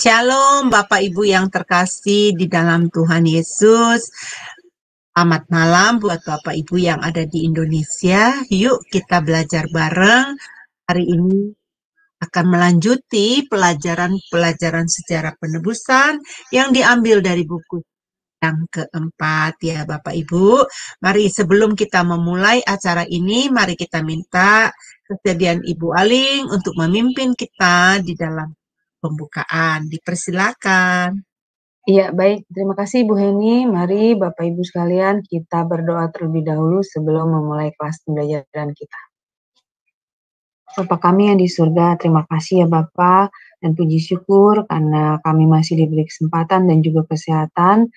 Shalom Bapak Ibu yang terkasih di dalam Tuhan Yesus. Selamat malam buat Bapak Ibu yang ada di Indonesia. Yuk kita belajar bareng. Hari ini akan melanjuti pelajaran sejarah penebusan yang diambil dari buku yang keempat ya Bapak Ibu. Mari sebelum kita memulai acara ini, mari kita minta kesediaan Ibu Aling untuk memimpin kita di dalam pembukaan. Dipersilakan. Iya, baik. Terima kasih Bu Heni. Mari Bapak Ibu sekalian kita berdoa terlebih dahulu sebelum memulai kelas pembelajaran kita. Bapa kami yang di surga, terima kasih ya Bapa, dan puji syukur karena kami masih diberi kesempatan dan juga kesehatan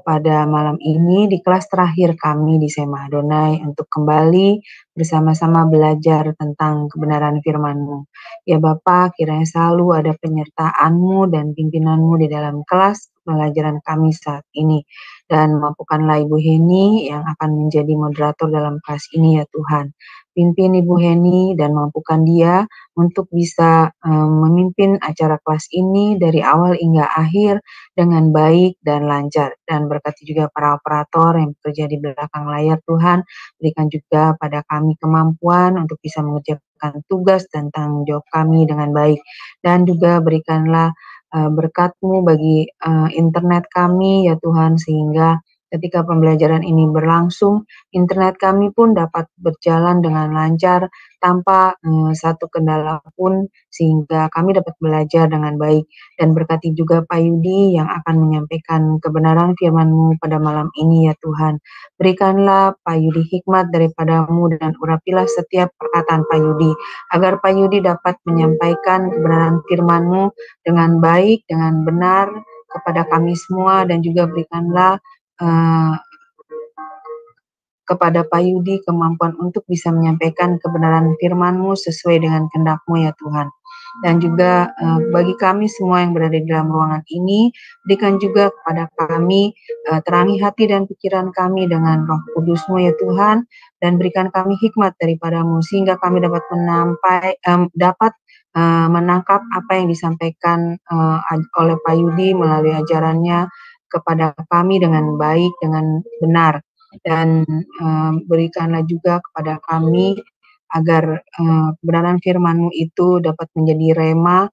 pada malam ini di kelas terakhir kami di Sema Adonai untuk kembali bersama-sama belajar tentang kebenaran firman-Mu. Ya Bapa, kiranya selalu ada penyertaan-Mu dan pimpinan-Mu di dalam kelas pelajaran kami saat ini. Dan mampukanlah Ibu Heni yang akan menjadi moderator dalam kelas ini ya Tuhan. Pimpin Ibu Heni dan mampukan dia untuk bisa memimpin acara kelas ini dari awal hingga akhir dengan baik dan lancar. Dan berkati juga para operator yang bekerja di belakang layar Tuhan, berikan juga pada kami kemampuan untuk bisa mengerjakan tugas dan tanggung jawab kami dengan baik. Dan juga berikanlah berkat-Mu bagi internet kami ya Tuhan, sehingga ketika pembelajaran ini berlangsung, internet kami pun dapat berjalan dengan lancar tanpa satu kendala pun, sehingga kami dapat belajar dengan baik. Dan berkati juga Pak Yudi yang akan menyampaikan kebenaran firman-Mu pada malam ini ya Tuhan. Berikanlah Pak Yudi hikmat daripada-Mu dan urapilah setiap perkataan Pak Yudi, agar Pak Yudi dapat menyampaikan kebenaran firman-Mu dengan baik, dengan benar kepada kami semua, dan juga berikanlah kepada Pak Yudi kemampuan untuk bisa menyampaikan kebenaran firman-Mu sesuai dengan kehendak-Mu ya Tuhan. Dan juga bagi kami semua yang berada di dalam ruangan ini, berikan juga kepada kami terangi hati dan pikiran kami dengan Roh Kudus-Mu ya Tuhan, dan berikan kami hikmat daripada-Mu sehingga kami dapat menangkap apa yang disampaikan oleh Pak Yudi melalui ajarannya kepada kami dengan baik, dengan benar. Dan berikanlah juga kepada kami agar kebenaran firman-Mu itu dapat menjadi rema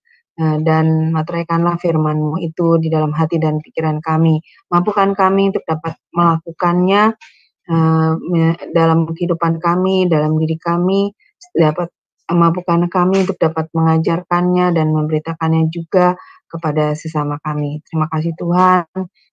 dan materaikanlah firman-Mu itu di dalam hati dan pikiran kami. Mampukan kami untuk dapat melakukannya dalam kehidupan kami, dalam diri kami, dapat mampukan kami untuk dapat mengajarkannya dan memberitakannya juga kepada sesama kami. Terima kasih Tuhan,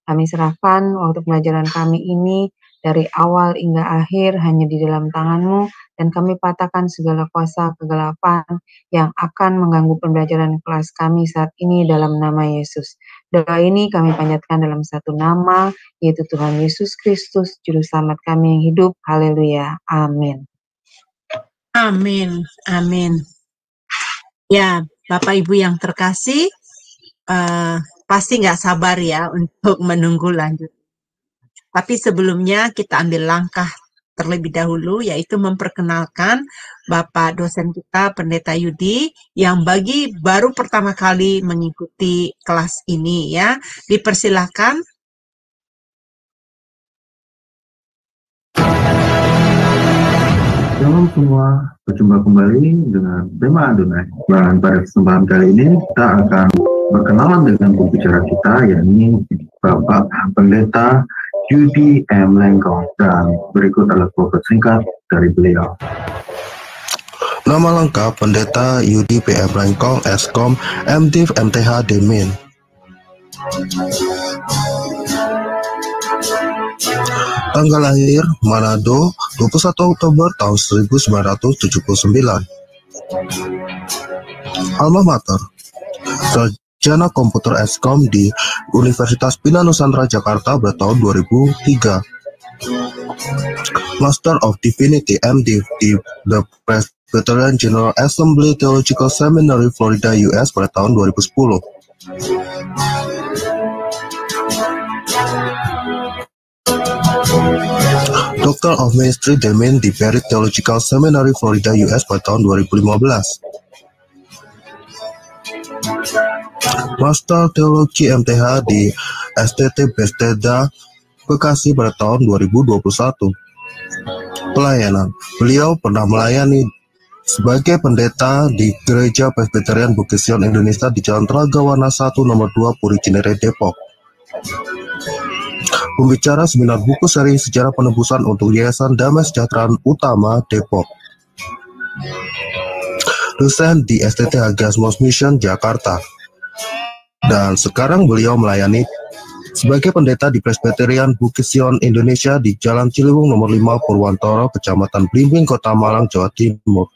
kami serahkan waktu pelajaran kami ini dari awal hingga akhir hanya di dalam tangan-Mu, dan kami patahkan segala kuasa kegelapan yang akan mengganggu pembelajaran kelas kami saat ini dalam nama Yesus. Doa ini kami panjatkan dalam satu nama, yaitu Tuhan Yesus Kristus, Juru Selamat kami yang hidup. Haleluya. Amin. Amin. Amin. Ya, Bapak Ibu yang terkasih, pasti nggak sabar ya untuk menunggu lanjut. Tapi sebelumnya kita ambil langkah terlebih dahulu, yaitu memperkenalkan Bapak dosen kita, Pendeta Yudi, yang baru pertama kali mengikuti kelas ini ya. Dipersilakan. Shalom semua, berjumpa kembali dengan Sema Adonai. Dan pada kesempatan kali ini kita akan berkenalan dengan pembicara kita, yakni Bapak Pendeta Yudi M. Lengkong, dan berikut adalah profil singkat dari beliau. Nama lengkap Pendeta Yudi PM Lengkong, Eskom, MDiv MTH Demin. Tanggal lahir Manado, 21 Oktober tahun 1979. Alma Mater, Sarjana Komputer Eskom di Universitas Bina Nusantara Jakarta pada tahun 2003. Master of Divinity MDiv di The Presbyterian General Assembly Theological Seminary, Florida, US pada tahun 2010. Doctor of Ministry Demin di Barry Theological Seminary, Florida, US pada tahun 2015. Master Teologi MTH di STT Bethesda, Bekasi pada tahun 2021. Pelayanan. Beliau pernah melayani sebagai pendeta di Gereja Presbyterian Bukit Sion Indonesia di Jalan Telaga Warna 1 nomor 2 Puri Cinere, Depok. Pembicara seminar buku seri Sejarah Penebusan untuk Yayasan Damai Sejahtera Utama, Depok. Dosen di STT Hagiasmos Mission, Jakarta. Dan sekarang beliau melayani sebagai pendeta di Presbyterian Bukit Sion Indonesia di Jalan Ciliwung nomor 5 Purwantoro, Kecamatan Blimbing, Kota Malang, Jawa Timur.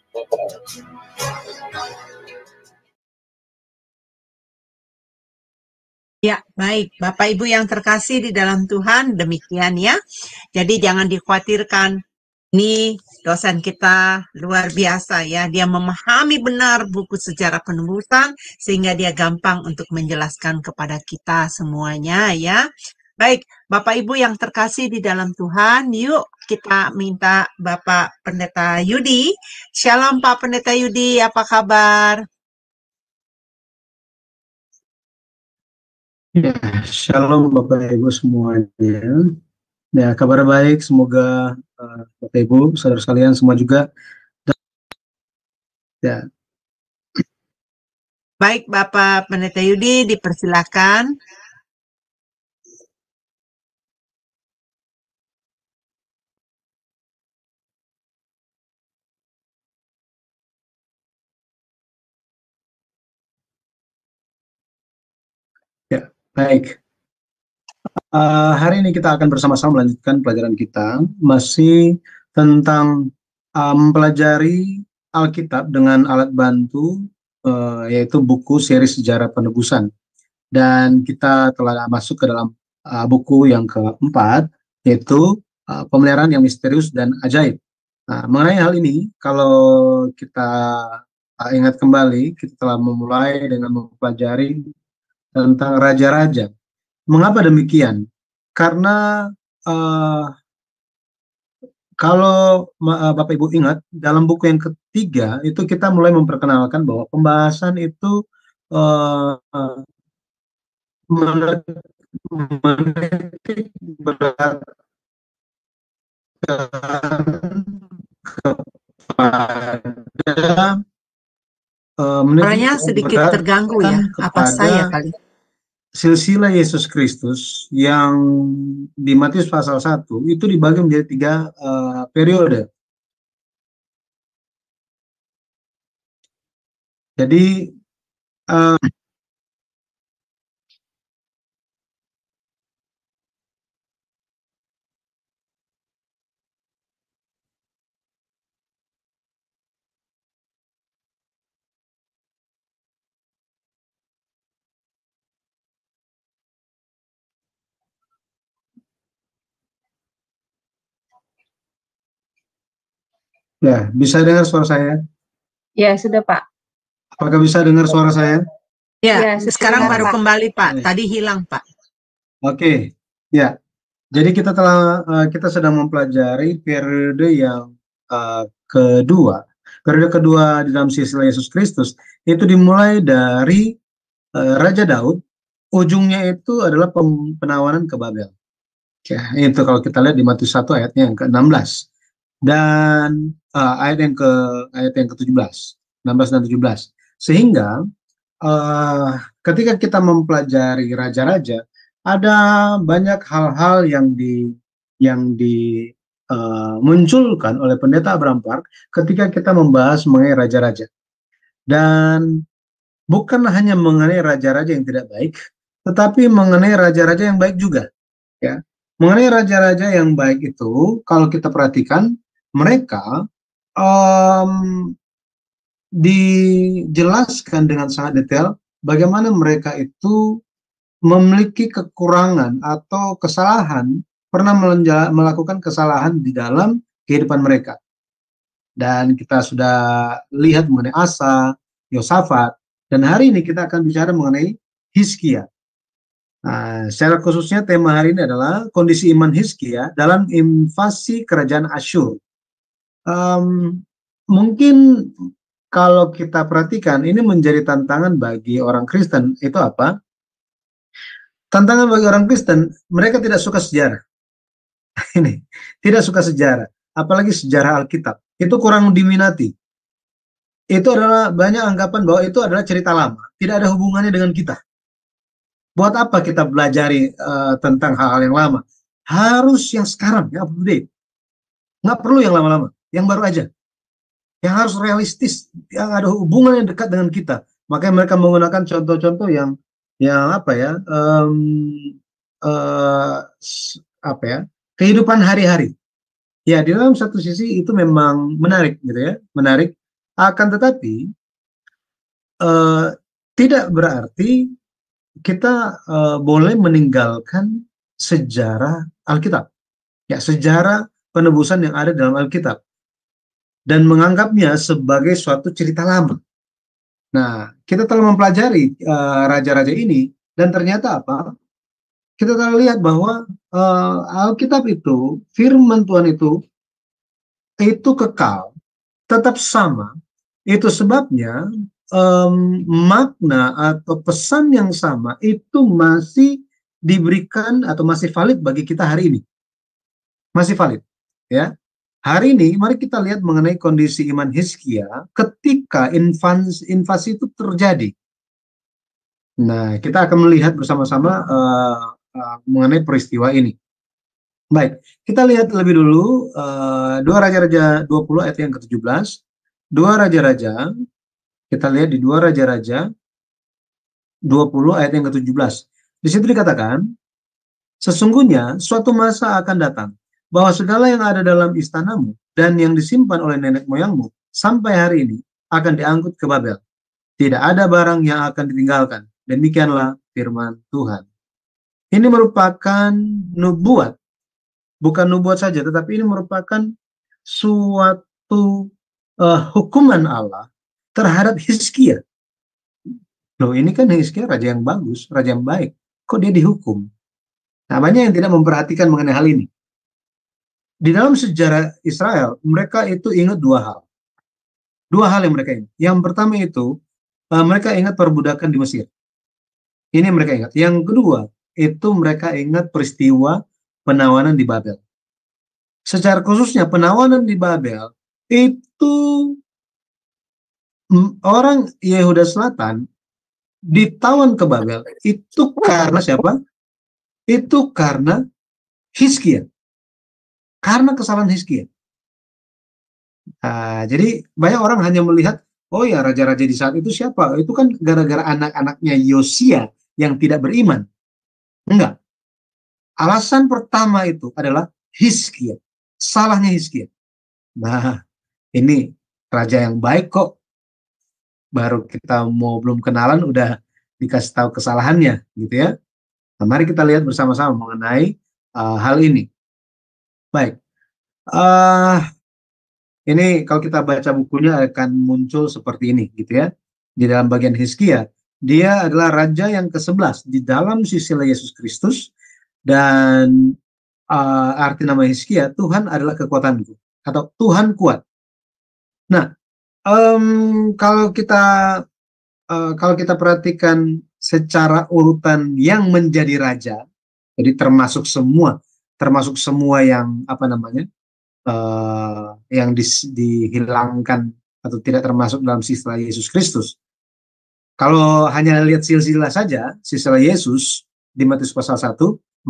Ya, baik. Bapak Ibu yang terkasih di dalam Tuhan, demikian ya. Jadi jangan dikhawatirkan. Ini dosen kita luar biasa ya. Dia memahami benar buku sejarah penebusan sehingga dia gampang untuk menjelaskan kepada kita semuanya ya. Baik, Bapak Ibu yang terkasih di dalam Tuhan, yuk kita minta Bapak Pendeta Yudi. Shalom Pak Pendeta Yudi, apa kabar? Ya, shalom Bapak Ibu semuanya. Ya, kabar baik, semoga Bapak Ibu, saudara sekalian semua juga. Ya. Baik, Bapak Pendeta Yudi, dipersilakan. Ya, baik. Hari ini kita akan bersama-sama melanjutkan pelajaran kita, masih tentang mempelajari Alkitab dengan alat bantu, yaitu buku seri Sejarah Penebusan. Dan kita telah masuk ke dalam buku yang keempat, yaitu Pemeliharaan yang Misterius dan Ajaib. Nah, mengenai hal ini, kalau kita ingat kembali, kita telah memulai dengan mempelajari tentang raja-raja. Mengapa demikian? Karena kalau Bapak Ibu ingat, dalam buku yang ketiga itu kita mulai memperkenalkan bahwa pembahasan itu menitik beratkan kepada Suaranya sedikit terganggu ya, apa saya kali? Silsilah Yesus Kristus yang di Matius pasal 1 itu dibagi menjadi 3 periode. Jadi ya, bisa dengar suara saya? Ya, sudah Pak. Apakah bisa dengar suara saya? Ya, sekarang sudah, baru Pak. kembali Pak, tadi hilang Pak. Oke, ya. Jadi kita sedang mempelajari periode yang kedua. Periode kedua di dalam silsilah Yesus Kristus itu dimulai dari Raja Daud, ujungnya itu adalah penawanan ke Babel. Ya, itu kalau kita lihat di Matius 1 ayatnya yang ke-16 dan ayat yang ke-17, 16 dan 17. Sehingga ketika kita mempelajari raja-raja, ada banyak hal-hal yang dimunculkan oleh Pendeta Abraham Park ketika kita membahas mengenai raja-raja. Dan bukan hanya mengenai raja-raja yang tidak baik, tetapi mengenai raja-raja yang baik juga. Ya, mengenai raja-raja yang baik itu, kalau kita perhatikan, mereka dijelaskan dengan sangat detail bagaimana mereka itu memiliki kekurangan atau kesalahan, pernah melakukan kesalahan di dalam kehidupan mereka. Dan kita sudah lihat mengenai Asa, Yosafat, dan hari ini kita akan bicara mengenai Hizkia. Nah, secara khususnya tema hari ini adalah kondisi iman Hizkia dalam invasi kerajaan Asyur. Mungkin kalau kita perhatikan, ini menjadi tantangan bagi orang Kristen. Itu apa? Tantangan bagi orang Kristen, mereka tidak suka sejarah. Ini, tidak suka sejarah. Apalagi sejarah Alkitab. Itu kurang diminati. Itu adalah banyak anggapan bahwa itu adalah cerita lama. Tidak ada hubungannya dengan kita. Buat apa kita belajari tentang hal-hal yang lama? Harus yang sekarang, yang up-to-date. Nggak perlu yang lama-lama, yang baru aja. Yang harus realistis, yang ada hubungan yang dekat dengan kita. Makanya mereka menggunakan contoh-contoh yang apa ya, apa ya, kehidupan hari-hari. Ya, di dalam satu sisi itu memang menarik gitu ya, menarik. Akan tetapi tidak berarti kita boleh meninggalkan sejarah Alkitab. Ya, sejarah penebusan yang ada dalam Alkitab. Dan menganggapnya sebagai suatu cerita lama. Nah, kita telah mempelajari raja-raja ini, dan ternyata apa? Kita telah lihat bahwa Alkitab itu, firman Tuhan itu kekal, tetap sama. Itu sebabnya makna atau pesan yang sama itu masih diberikan atau masih valid bagi kita hari ini. Masih valid, ya. Hari ini, mari kita lihat mengenai kondisi iman Hizkia ketika invasi itu terjadi. Nah, kita akan melihat bersama-sama mengenai peristiwa ini. Baik, kita lihat lebih dulu 2 Raja-Raja 20 ayat yang ke-17. 2 Raja-Raja, kita lihat di 2 Raja-Raja 20 ayat yang ke-17. Di situ dikatakan, sesungguhnya suatu masa akan datang, bahwa segala yang ada dalam istanamu dan yang disimpan oleh nenek moyangmu sampai hari ini akan diangkut ke Babel. Tidak ada barang yang akan ditinggalkan. Demikianlah firman Tuhan. Ini merupakan nubuat. Bukan nubuat saja, tetapi ini merupakan suatu hukuman Allah terhadap Hizkia. Loh, ini kan Hizkia raja yang bagus, raja yang baik. Kok dia dihukum? Nah, banyak yang tidak memperhatikan mengenai hal ini. Di dalam sejarah Israel, mereka itu ingat 2 hal. 2 hal yang mereka ingat. Yang pertama itu, mereka ingat perbudakan di Mesir. Ini mereka ingat. Yang kedua, itu mereka ingat peristiwa penawanan di Babel. Secara khususnya, penawanan di Babel, itu orang Yehuda Selatan ditawan ke Babel. Itu karena siapa? Itu karena Hizkia. Karena kesalahan Hizkia. Nah, jadi banyak orang hanya melihat, oh ya raja-raja di saat itu siapa? Itu kan gara-gara anak-anaknya Yosia yang tidak beriman. Enggak. Alasan pertama itu adalah Hizkia. Salahnya Hizkia. Nah, ini raja yang baik kok. Baru kita belum kenalan udah dikasih tahu kesalahannya, gitu ya. Nah, mari kita lihat bersama-sama mengenai hal ini. Baik, ini kalau kita baca bukunya akan muncul seperti ini, gitu ya. Di dalam bagian Hizkia, dia adalah raja yang ke-11 di dalam sisilah Yesus Kristus, dan arti nama Hizkia, Tuhan adalah kekuatanku, atau Tuhan kuat. Nah, kalau kita perhatikan secara urutan yang menjadi raja, jadi termasuk semua yang apa namanya, yang dihilangkan atau tidak termasuk dalam silsilah Yesus Kristus. Kalau hanya lihat silsilah saja, silsilah Yesus di Matius pasal 1,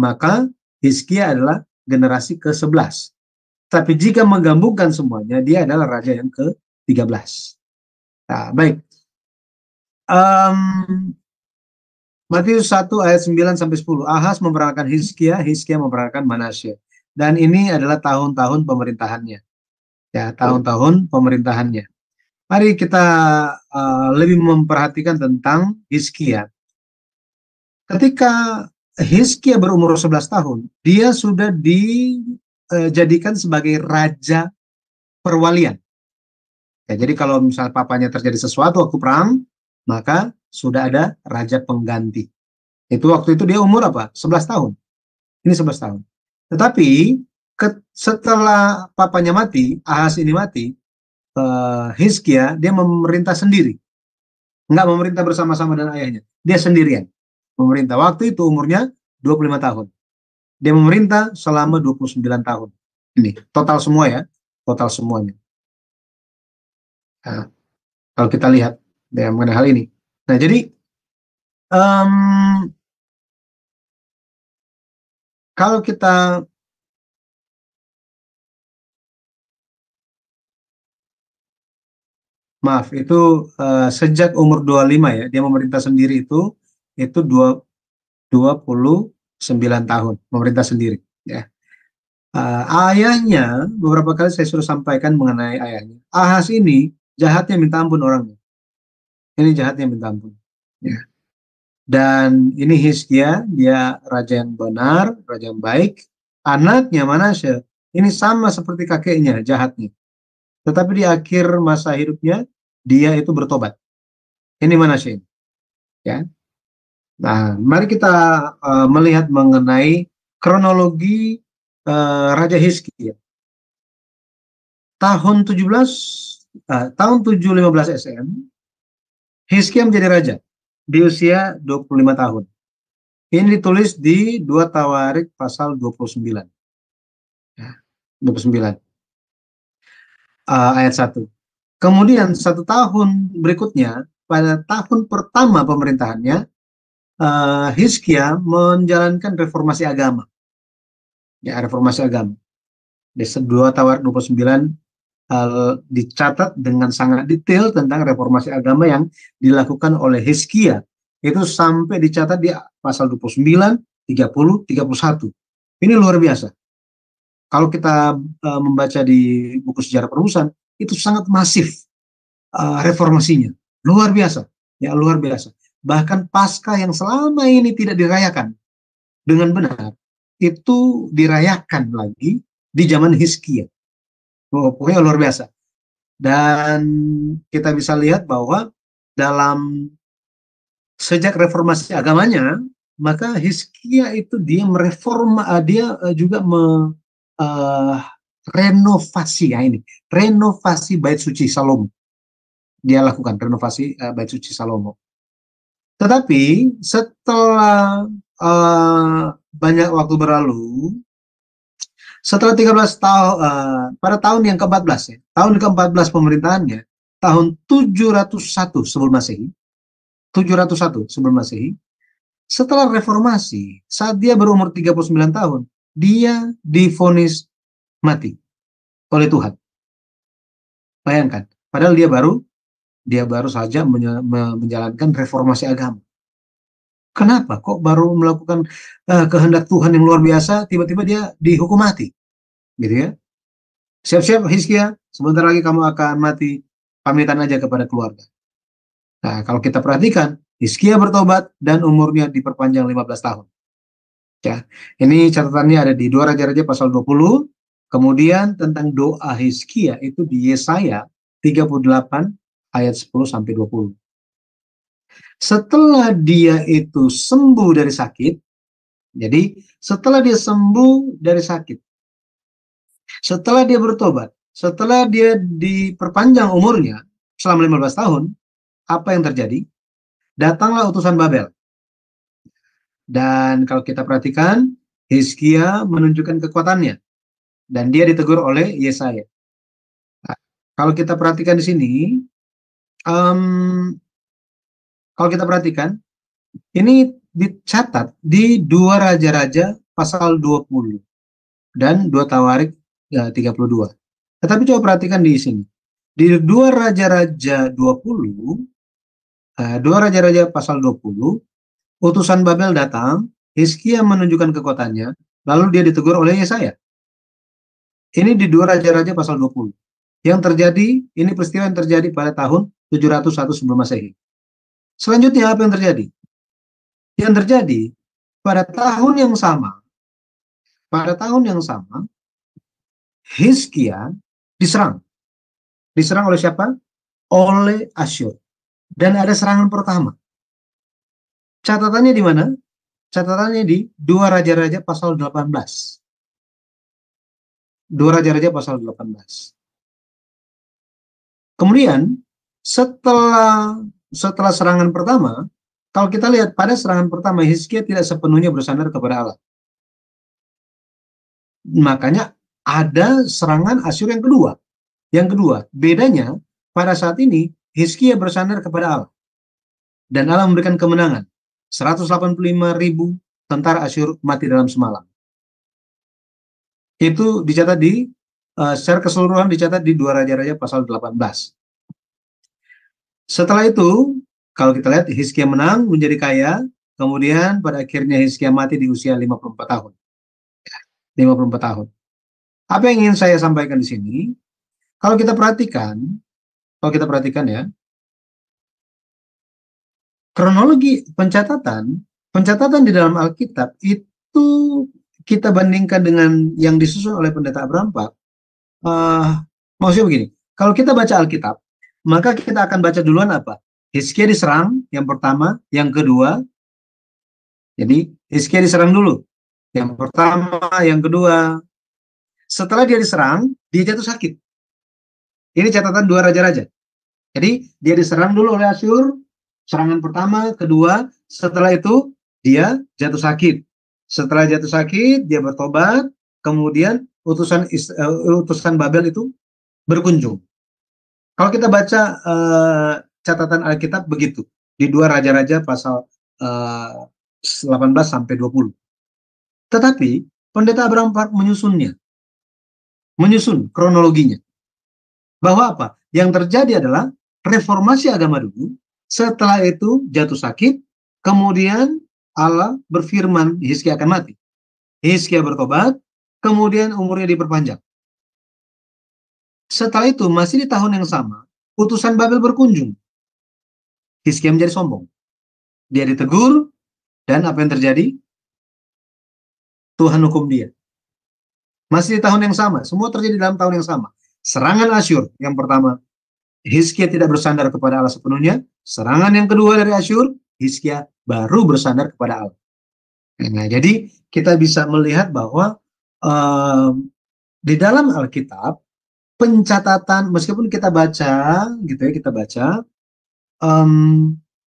maka Hizkia adalah generasi ke-11. Tapi jika menggabungkan semuanya, dia adalah raja yang ke-13. Nah, baik. Matius 1 ayat 9 sampai 10. Ahaz memerankan Hizkia, Hizkia memerankan Manasye. Dan ini adalah tahun-tahun pemerintahannya. Ya, tahun-tahun pemerintahannya. Mari kita lebih memperhatikan tentang Hizkia. Ketika Hizkia berumur 11 tahun, dia sudah dijadikan sebagai raja perwalian. Ya, jadi kalau misalnya papanya terjadi sesuatu waktu perang, maka sudah ada raja pengganti. Itu waktu itu dia umur apa? 11 tahun. Ini 11 tahun. Tetapi setelah papanya mati, Ahaz ini mati, Hizkia, dia memerintah sendiri. Nggak memerintah bersama-sama dengan ayahnya. Dia sendirian memerintah. Waktu itu umurnya 25 tahun. Dia memerintah selama 29 tahun. Ini total semua ya, total semuanya. Nah, kalau kita lihat ya, mengenai hal ini. Nah, jadi kalau kita maaf, itu sejak umur 25 ya, dia memerintah sendiri itu 29 tahun memerintah sendiri ya. Ayahnya, beberapa kali saya sudah sampaikan mengenai ayahnya. Ahas ini jahatnya minta ampun orangnya. Ini jahatnya minta ampun. Ya. Dan ini Hizkia, dia raja yang benar, raja yang baik. Anaknya Manasya, ini sama seperti kakeknya, jahatnya. Tetapi di akhir masa hidupnya, dia itu bertobat. Ini Manasya. Ya. Nah, mari kita melihat mengenai kronologi Raja Hizkia. Tahun 715 SM, Hizkia menjadi raja di usia 25 tahun. Ini ditulis di 2 Tawarik pasal 29. Ya, 29. Ayat 1. Kemudian 1 tahun berikutnya, pada tahun pertama pemerintahannya, Hizkia menjalankan reformasi agama. Ya, reformasi agama. Di 2 Tawarik 29 dicatat dengan sangat detail tentang reformasi agama yang dilakukan oleh Hizkia. Itu sampai dicatat di pasal 29, 30, 31. Ini luar biasa. Kalau kita membaca di buku sejarah perusahaan, itu sangat masif reformasinya. Luar biasa. Ya, luar biasa. Bahkan Paskah yang selama ini tidak dirayakan dengan benar, itu dirayakan lagi di zaman Hizkia. Pokoknya luar biasa. Dan kita bisa lihat bahwa dalam sejak reformasi agamanya, maka Hizkia itu dia juga renovasi ya ini, renovasi bait suci Salomo. Dia lakukan renovasi bait suci Salomo. Tetapi setelah banyak waktu berlalu, setelah 13 tahun, pada tahun yang ke-14 ya, tahun ke-14 pemerintahannya, tahun 701 sebelum Masehi, 701 sebelum Masehi, setelah reformasi, saat dia berumur 39 tahun, dia divonis mati oleh Tuhan. Bayangkan, padahal dia baru saja menjalankan reformasi agama. Kenapa? Kok baru melakukan kehendak Tuhan yang luar biasa, tiba-tiba dia dihukum mati, gitu ya? Siap-siap Hizkia, sebentar lagi kamu akan mati, pamitan aja kepada keluarga. Nah, kalau kita perhatikan, Hizkia bertobat dan umurnya diperpanjang 15 tahun. Ya, ini catatannya ada di 2 Raja-Raja pasal 20, kemudian tentang doa Hizkia itu di Yesaya 38 ayat 10 sampai 20. Setelah dia itu sembuh dari sakit, jadi setelah dia sembuh dari sakit, setelah dia bertobat, setelah dia diperpanjang umurnya selama 15 tahun, apa yang terjadi? Datanglah utusan Babel. Dan kalau kita perhatikan, Hizkia menunjukkan kekuatannya. Dan dia ditegur oleh Yesaya. Nah, kalau kita perhatikan di sini, kalau kita perhatikan, ini dicatat di 2 Raja-Raja pasal 20 dan 2 Tawarik 32. Tetapi coba perhatikan di sini. Di 2 Raja-Raja 20, 2 Raja-Raja pasal 20, utusan Babel datang, Hizkia menunjukkan kekuatannya, lalu dia ditegur oleh Yesaya. Ini di 2 Raja-Raja pasal 20. Yang terjadi, ini peristiwa yang terjadi pada tahun 701 sebelum Masehi. Selanjutnya apa yang terjadi? Yang terjadi pada tahun yang sama, Hizkia diserang. Diserang oleh siapa? Oleh Asyur. Dan ada serangan pertama. Catatannya di mana? Catatannya di 2 Raja-Raja pasal 18. 2 Raja-Raja pasal 18. Kemudian setelah serangan pertama, kalau kita lihat pada serangan pertama, Hizkia tidak sepenuhnya bersandar kepada Allah. Makanya ada serangan Asyur yang kedua. Yang kedua, bedanya pada saat ini Hizkia bersandar kepada Allah. Dan Allah memberikan kemenangan. 185.000 tentara Asyur mati dalam semalam. Itu dicatat secara keseluruhan dicatat di 2 Raja-Raja pasal 18. Setelah itu, kalau kita lihat Hizkia menang menjadi kaya, kemudian pada akhirnya Hizkia mati di usia 54 tahun. 54 tahun. Apa yang ingin saya sampaikan di sini? Kalau kita perhatikan ya, kronologi pencatatan di dalam Alkitab itu kita bandingkan dengan yang disusun oleh Pendeta Abraham Pak. Maksudnya begini, kalau kita baca Alkitab, maka kita akan baca duluan apa? Hizkia diserang, yang pertama, yang kedua. Jadi Hizkia diserang dulu, yang pertama, yang kedua. Setelah dia diserang, dia jatuh sakit. Ini catatan 2 Raja-Raja. Jadi dia diserang dulu oleh Asyur, serangan pertama, kedua, setelah itu dia jatuh sakit. Setelah jatuh sakit, dia bertobat, kemudian utusan Babel itu berkunjung. Kalau kita baca catatan Alkitab begitu, di 2 Raja-Raja pasal 18 sampai 20. Tetapi Pendeta Abraham Park menyusun kronologinya. Bahwa apa? Yang terjadi adalah reformasi agama dulu, setelah itu jatuh sakit, kemudian Allah berfirman Hizkia akan mati. Hizkia bertobat, kemudian umurnya diperpanjang. Setelah itu masih di tahun yang sama, utusan Babel berkunjung. Hizkia menjadi sombong. Dia ditegur, dan apa yang terjadi? Tuhan hukum dia. Masih di tahun yang sama, semua terjadi dalam tahun yang sama. Serangan Asyur yang pertama, Hizkia tidak bersandar kepada Allah sepenuhnya. Serangan yang kedua dari Asyur, Hizkia baru bersandar kepada Allah. Nah, jadi kita bisa melihat bahwa di dalam Alkitab pencatatan, meskipun kita baca, gitu ya,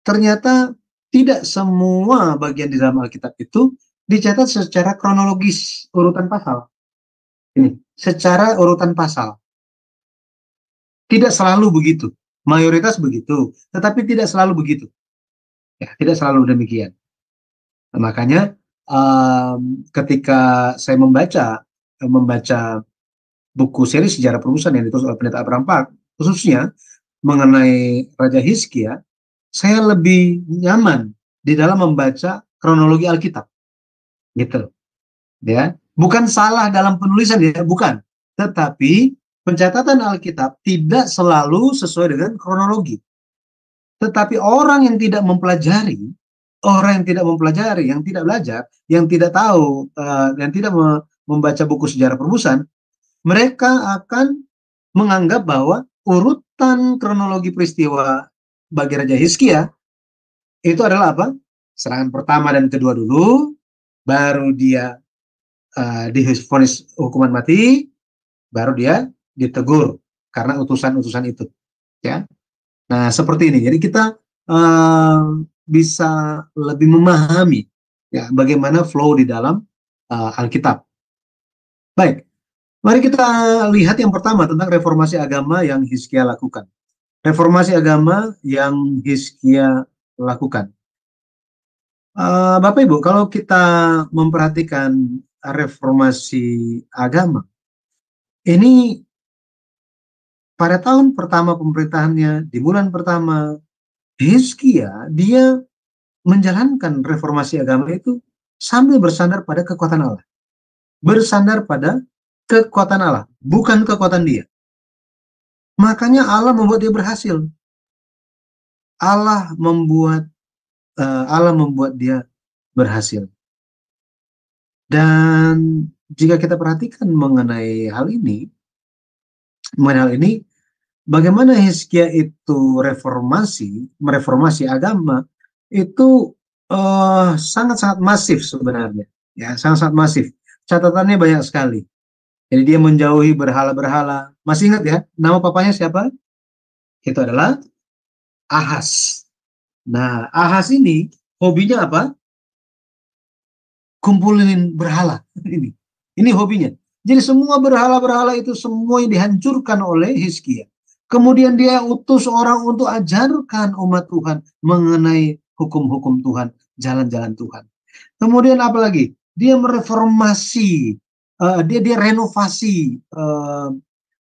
ternyata tidak semua bagian di dalam Alkitab itu dicatat secara kronologis urutan pasal. Ini secara urutan pasal. Tidak selalu begitu. Mayoritas begitu, tetapi tidak selalu begitu. Ya, tidak selalu demikian. Nah, makanya ketika saya membaca buku seri sejarah perusahaan yang ditulis oleh Pendeta Abraham Park, khususnya mengenai Raja Hizkia, saya lebih nyaman di dalam membaca kronologi Alkitab. Gitu. Ya, bukan salah dalam penulisan ya, bukan. Tetapi pencatatan Alkitab tidak selalu sesuai dengan kronologi. Tetapi orang yang tidak mempelajari, yang tidak belajar, yang tidak tahu, yang tidak membaca buku sejarah perusahaan, mereka akan menganggap bahwa urutan kronologi peristiwa bagi Raja Hizkia itu adalah apa? Serangan pertama dan kedua dulu, baru dia divonis hukuman mati, baru dia ditegur karena utusan-utusan itu, ya. Nah, seperti ini. Jadi kita bisa lebih memahami ya bagaimana flow di dalam Alkitab. Baik, mari kita lihat yang pertama tentang reformasi agama yang Hizkia lakukan. Reformasi agama yang Hizkia lakukan. Bapak Ibu, kalau kita memperhatikan reformasi agama, ini pada tahun pertama pemerintahannya, di bulan pertama, Hizkia dia menjalankan reformasi agama itu sambil bersandar pada kekuatan Allah. Bersandar pada kekuatan Allah, bukan kekuatan dia. Makanya Allah membuat dia berhasil. Allah membuat dia berhasil. Dan jika kita perhatikan mengenai hal ini, bagaimana Hizkia itu mereformasi agama itu sangat-sangat masif sebenarnya, ya, sangat-sangat masif. Catatannya banyak sekali. Jadi dia menjauhi berhala-berhala. Masih ingat ya, nama papanya siapa? itu adalah Ahaz. Nah, Ahaz ini hobinya apa? Kumpulin berhala. Ini hobinya. Jadi semua berhala-berhala itu semua dihancurkan oleh Hizkia. Kemudian dia utus orang untuk ajarkan umat Tuhan mengenai hukum-hukum Tuhan, jalan-jalan Tuhan. Kemudian apa lagi? Dia mereformasi, dia renovasi,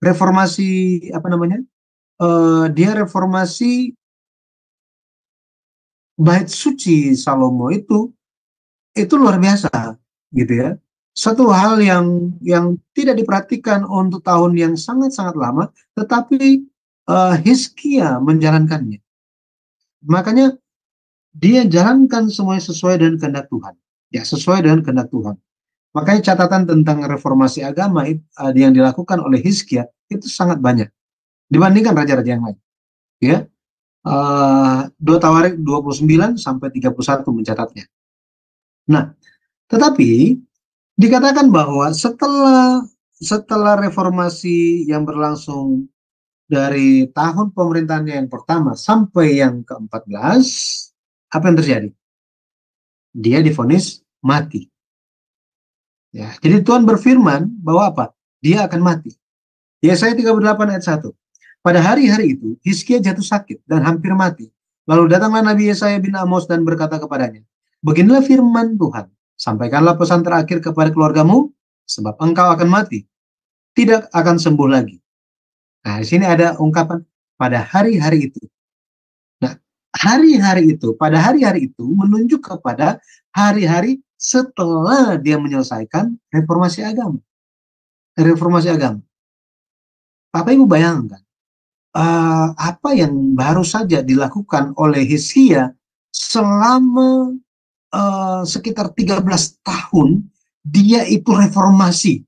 reformasi apa namanya? Dia reformasi bait suci Salomo itu luar biasa, gitu ya. Satu hal yang tidak diperhatikan untuk tahun yang sangat-sangat lama, tetapi Hizkia menjalankannya. Makanya dia jalankan semuanya sesuai dengan kehendak Tuhan. Ya, sesuai dengan kehendak Tuhan. Makanya catatan tentang reformasi agama yang dilakukan oleh Hizkia itu sangat banyak dibandingkan raja-raja yang lain. Ya, 2 Tawarik 29 sampai 31 mencatatnya. Nah, tetapi dikatakan bahwa setelah reformasi yang berlangsung dari tahun pemerintahannya yang pertama sampai yang ke-14, apa yang terjadi? Dia divonis mati. Ya, jadi Tuhan berfirman bahwa apa? Dia akan mati. Yesaya 38 ayat 1. Pada hari-hari itu, Hizkia jatuh sakit dan hampir mati. Lalu datanglah Nabi Yesaya bin Amos dan berkata kepadanya, beginilah firman Tuhan, sampaikanlah pesan terakhir kepada keluargamu, sebab engkau akan mati, tidak akan sembuh lagi. Nah, di sini ada ungkapan pada hari-hari itu. Nah, hari-hari itu, pada hari-hari itu menunjuk kepada hari-hari setelah dia menyelesaikan reformasi agama. Reformasi agama. Bapak Ibu bayangkan, apa yang baru saja dilakukan oleh Hizkia selama sekitar 13 tahun, dia itu reformasi.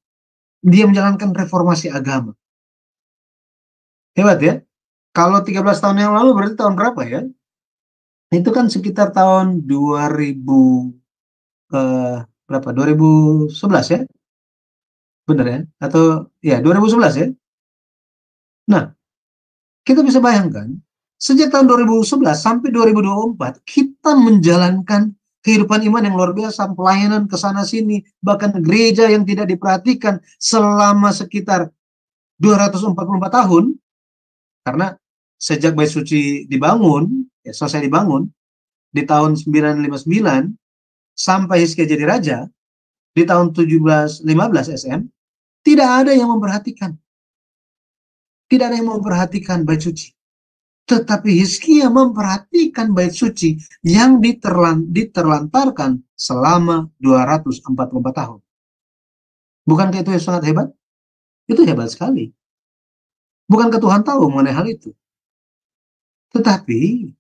Dia menjalankan reformasi agama. Hebat ya. Kalau 13 tahun yang lalu berarti tahun berapa ya? Itu kan sekitar tahun 2000 berapa? 2011 ya? Benar ya? Atau ya 2011 ya? Nah, kita bisa bayangkan sejak tahun 2011 sampai 2024 kita menjalankan kehidupan iman yang luar biasa, pelayanan ke sana sini, bahkan gereja yang tidak diperhatikan selama sekitar 244 tahun. Karena sejak Bait Suci dibangun, ya selesai dibangun di tahun 959 sampai Hizkia jadi raja di tahun 1715 SM, tidak ada yang memperhatikan. Tidak ada yang memperhatikan Bait Suci. Tetapi Hizkia memperhatikan Bait Suci yang diterlantarkan selama 244 tahun. Bukankah itu sangat hebat? Itu hebat sekali. Bukankah Tuhan tahu mengenai hal itu? Tetapi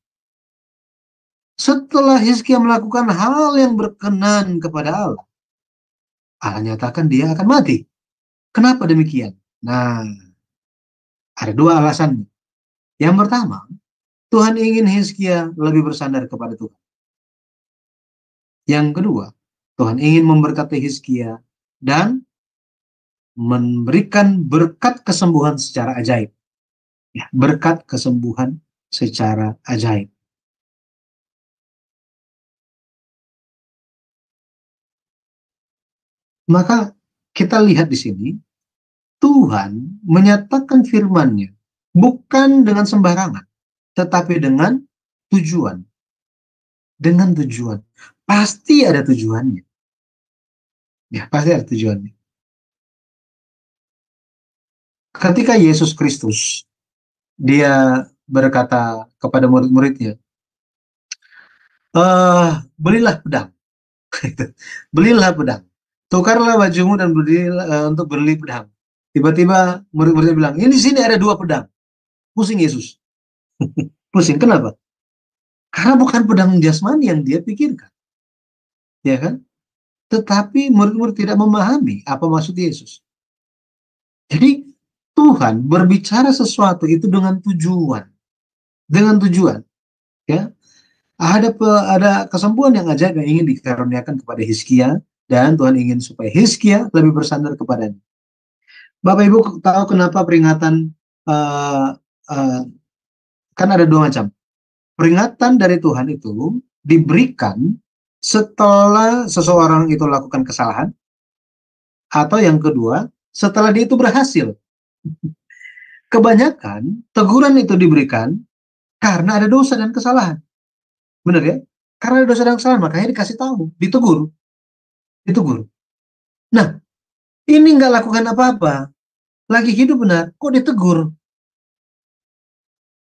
setelah Hizkia melakukan hal yang berkenan kepada Allah, Allah nyatakan dia akan mati. Kenapa demikian? Nah, ada dua alasan. Yang pertama, Tuhan ingin Hizkia lebih bersandar kepada Tuhan. Yang kedua, Tuhan ingin memberkati Hizkia dan memberikan berkat kesembuhan secara ajaib. Ya, berkat kesembuhan secara ajaib. Maka kita lihat di sini, Tuhan menyatakan firman-Nya bukan dengan sembarangan, tetapi dengan tujuan. Dengan tujuan. Pasti ada tujuannya. Ya, pasti ada tujuannya. Ketika Yesus Kristus, dia berkata kepada murid-muridnya, belilah pedang. Belilah pedang. Tukarlah bajumu dan belilah, untuk beli pedang. Tiba-tiba murid-muridnya bilang, ini di sini ada 2 pedang. Pusing Yesus. Pusing, kenapa? Karena bukan pedang jasmani yang dia pikirkan. Ya kan? Tetapi murid-murid tidak memahami apa maksud Yesus. Jadi Tuhan berbicara sesuatu itu dengan tujuan. Dengan tujuan. Ya. Ada kesembuhan yang ajaib yang ingin dikaruniakan kepada Hizkia, dan Tuhan ingin supaya Hizkia lebih bersandar kepadanya. Bapak Ibu tahu kenapa peringatan Kan ada dua macam. Peringatan dari Tuhan itu diberikan setelah seseorang itu lakukan kesalahan, atau yang kedua, setelah dia itu berhasil. Kebanyakan teguran itu diberikan karena ada dosa dan kesalahan. Benar ya? Karena ada dosa dan kesalahan, makanya dikasih tahu, ditegur. Ditegur. Nah, ini nggak lakukan apa-apa, lagi hidup benar, kok ditegur?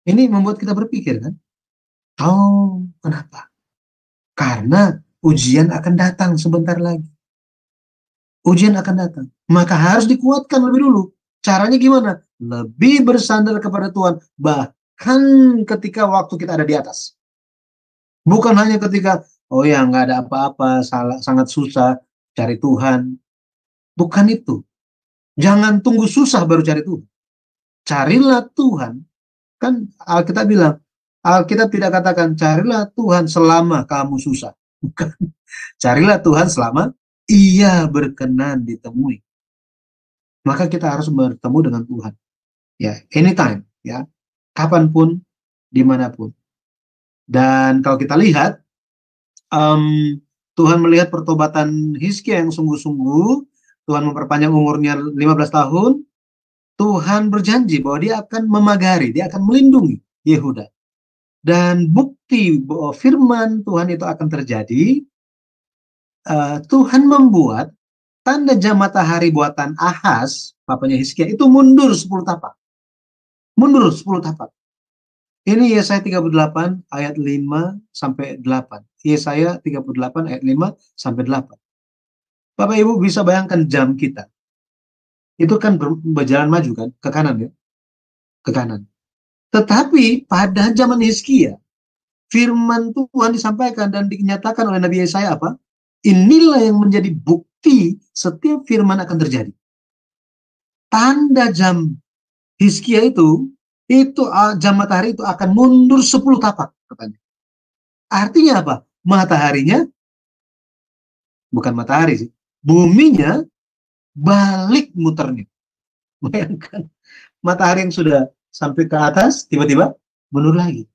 Ini membuat kita berpikir kan? Oh, kenapa? Karena ujian akan datang sebentar lagi. Ujian akan datang. Maka harus dikuatkan lebih dulu. Caranya gimana? Lebih bersandar kepada Tuhan. Bahkan ketika waktu kita ada di atas. Bukan hanya ketika, oh ya nggak ada apa-apa, sangat susah, cari Tuhan. Bukan itu. Jangan tunggu susah baru cari Tuhan. Carilah Tuhan. Kan Alkitab bilang, Alkitab tidak katakan, carilah Tuhan selama kamu susah. Bukan. Carilah Tuhan selama Ia berkenan ditemui. Maka kita harus bertemu dengan Tuhan. Ya, anytime. Ya, kapanpun, dimanapun. Dan kalau kita lihat, Tuhan melihat pertobatan Hizkia yang sungguh-sungguh, Tuhan memperpanjang umurnya 15 tahun, Tuhan berjanji bahwa dia akan memagari, dia akan melindungi Yehuda. Dan bukti bahwa firman Tuhan itu akan terjadi, Tuhan membuat tanda jam matahari buatan Ahaz, papanya Hizkia, itu mundur 10 tapak. Mundur 10 tapak. Ini Yesaya 38 ayat 5 sampai 8. Yesaya 38 ayat 5 sampai 8. Bapak Ibu bisa bayangkan jam kita. Itu kan berjalan maju kan, ke kanan ya. Ke kanan. Tetapi pada zaman Hizkia, firman Tuhan disampaikan dan dinyatakan oleh Nabi Yesaya apa? Inilah yang menjadi bukti setiap firman akan terjadi. Tanda jam Hizkia itu jam matahari itu akan mundur 10 tapak katanya. Artinya apa? Mataharinya, bukan matahari sih, buminya balik muternya. Bayangkan, matahari yang sudah sampai ke atas, tiba-tiba mundur lagi.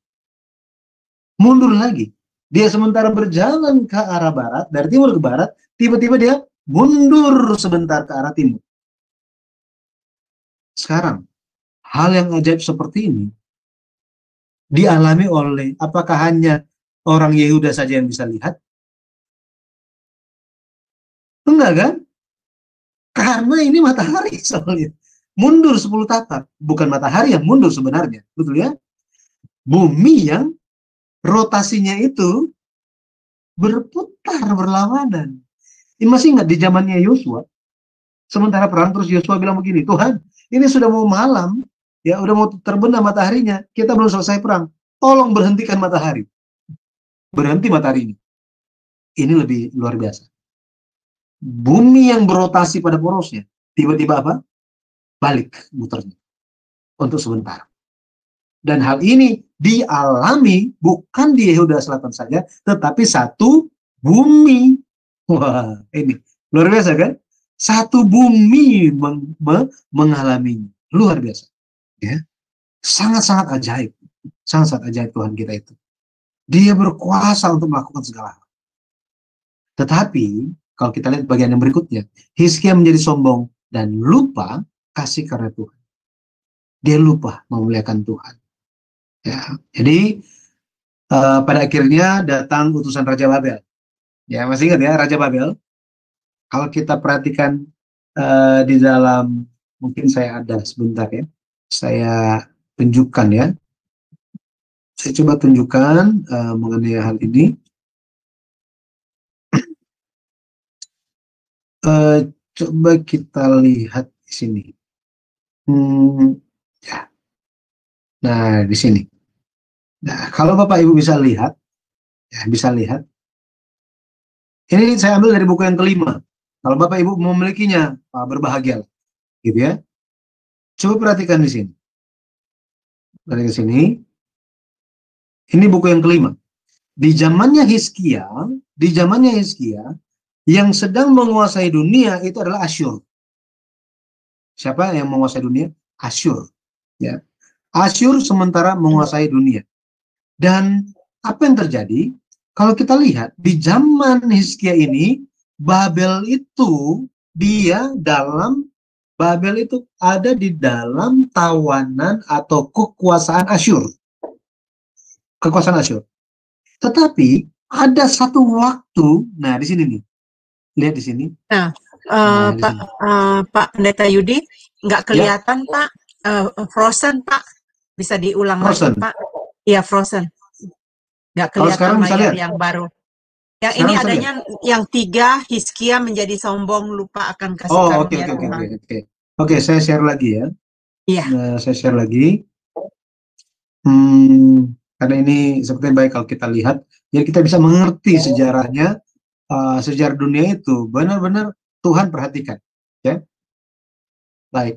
Mundur lagi. Dia sementara berjalan ke arah barat, dari timur ke barat, tiba-tiba dia mundur sebentar ke arah timur. Sekarang, hal yang ajaib seperti ini dialami oleh, apakah hanya orang Yehuda saja yang bisa lihat? Enggak kan? Karena ini matahari soalnya. Mundur 10 tapak. Bukan matahari yang mundur sebenarnya. Betul ya? Bumi yang rotasinya itu berputar berlawanan. Ini masih ingat di zamannya Yosua? Sementara perang, terus Yosua bilang begini, Tuhan, ini sudah mau malam, ya udah mau terbenam mataharinya, kita belum selesai perang, tolong berhentikan matahari. Berhenti matahari ini. Ini lebih luar biasa. Bumi yang berotasi pada porosnya, tiba-tiba apa? Balik muternya. Untuk sebentar. Dan hal ini dialami bukan di Yehuda Selatan saja, tetapi satu bumi. Wah, ini luar biasa kan? Satu bumi mengalaminya. Luar biasa. Ya. Sangat-sangat ajaib. Sangat-sangat ajaib Tuhan kita itu. Dia berkuasa untuk melakukan segala hal. Tetapi, kalau kita lihat bagian yang berikutnya, Hizkia menjadi sombong dan lupa kasih karena Tuhan. Dia lupa memuliakan Tuhan. Ya, jadi pada akhirnya datang utusan Raja Babel. Ya, masih ingat ya Raja Babel? Kalau kita perhatikan di dalam, mungkin saya ada sebentar ya, saya tunjukkan ya. Saya coba tunjukkan mengenai hal ini. Coba kita lihat di sini. Ya. Nah, di sini. Nah, kalau Bapak Ibu bisa lihat, ya bisa lihat. Ini saya ambil dari buku yang kelima. Kalau Bapak Ibu memilikinya, berbahagialah, gitu ya. Coba perhatikan di sini. Dari sini. Ini buku yang kelima. Di zamannya Hizkia, yang sedang menguasai dunia itu adalah Asyur. Siapa yang menguasai dunia? Asyur. Ya. Asyur sementara menguasai dunia. Dan apa yang terjadi? Kalau kita lihat di zaman Hizkia ini, Babel itu ada di dalam tawanan atau kekuasaan Asyur. Kekuasaan Asyur. Tetapi ada satu waktu, nah di sini nih, lihat di sini. Pak Pendeta Yudi, nggak kelihatan Pak, frozen Pak, bisa diulang lagi Pak? Iya frozen, nggak kelihatan layar yang baru. Yang ini adanya yang 3, Hizkia menjadi sombong, lupa akan kasih karunia Tuhan. Oke, saya share lagi ya. Iya. Nah, saya share lagi. Karena ini seperti baik kalau kita lihat, jadi kita bisa mengerti sejarahnya, sejarah dunia itu benar-benar Tuhan perhatikan, ya. Baik.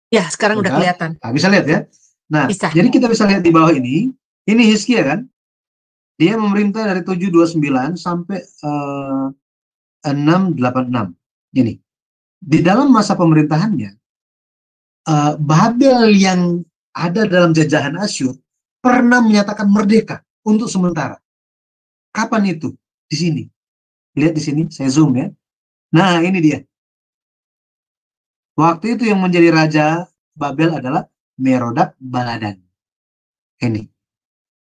Ya, sekarang udah kelihatan. Nah, bisa lihat ya. Nah, bisa. jadi kita bisa lihat di bawah ini Hizkia kan? Dia memerintah dari 729 sampai 686. Ini. Di dalam masa pemerintahannya, Babel yang ada dalam jajahan Asyur pernah menyatakan merdeka untuk sementara. Kapan itu? Di sini. Lihat di sini, saya zoom ya. Nah, ini dia. Waktu itu yang menjadi raja Babel adalah Merodak Baladan. Ini.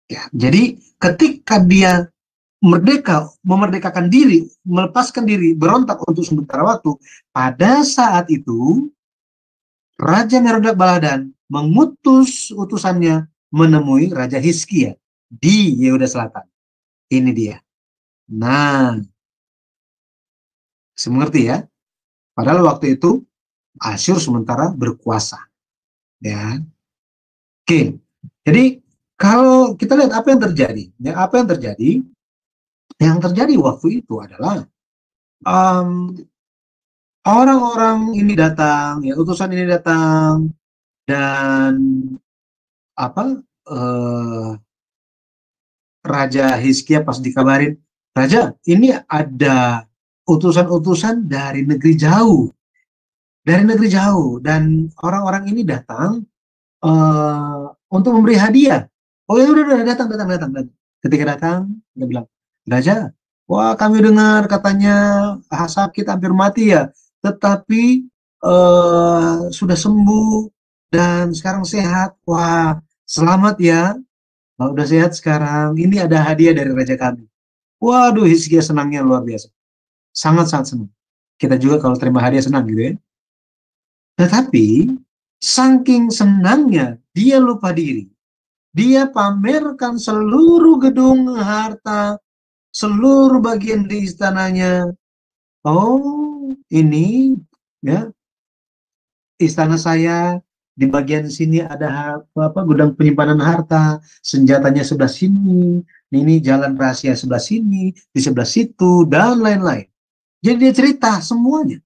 Ya, jadi ketika dia memerdekakan diri, melepaskan diri, berontak untuk sementara waktu, pada saat itu Raja Merodak Baladan mengutus utusannya menemui Raja Hizkia di Yehuda Selatan. Ini dia. Nah, saya mengerti ya. Padahal waktu itu Asyur sementara berkuasa. Ya. Oke. Jadi kalau kita lihat apa yang terjadi, ya apa yang terjadi? Yang terjadi waktu itu adalah orang-orang ini datang, ya utusan ini datang, dan Raja Hizkia pas dikabarin, Raja, ini ada utusan-utusan dari negeri jauh, dan orang-orang ini datang untuk memberi hadiah. Oh ya udah datang. Ketika datang, dia bilang, Raja, wah kami dengar katanya sakit hampir mati ya, tetapi sudah sembuh dan sekarang sehat. Wah, selamat ya. Nah, udah sehat sekarang. Ini ada hadiah dari raja kami. Waduh, Hizkia senangnya luar biasa. Sangat-sangat senang. Kita juga kalau terima hadiah senang gitu ya. Tetapi saking senangnya dia lupa diri. Dia pamerkan seluruh gedung harta, seluruh bagian di istananya. Oh, ini ya istana saya, di bagian sini ada gudang penyimpanan harta, senjatanya sebelah sini, ini jalan rahasia sebelah sini, di sebelah situ, dan lain-lain. Jadi dia cerita semuanya.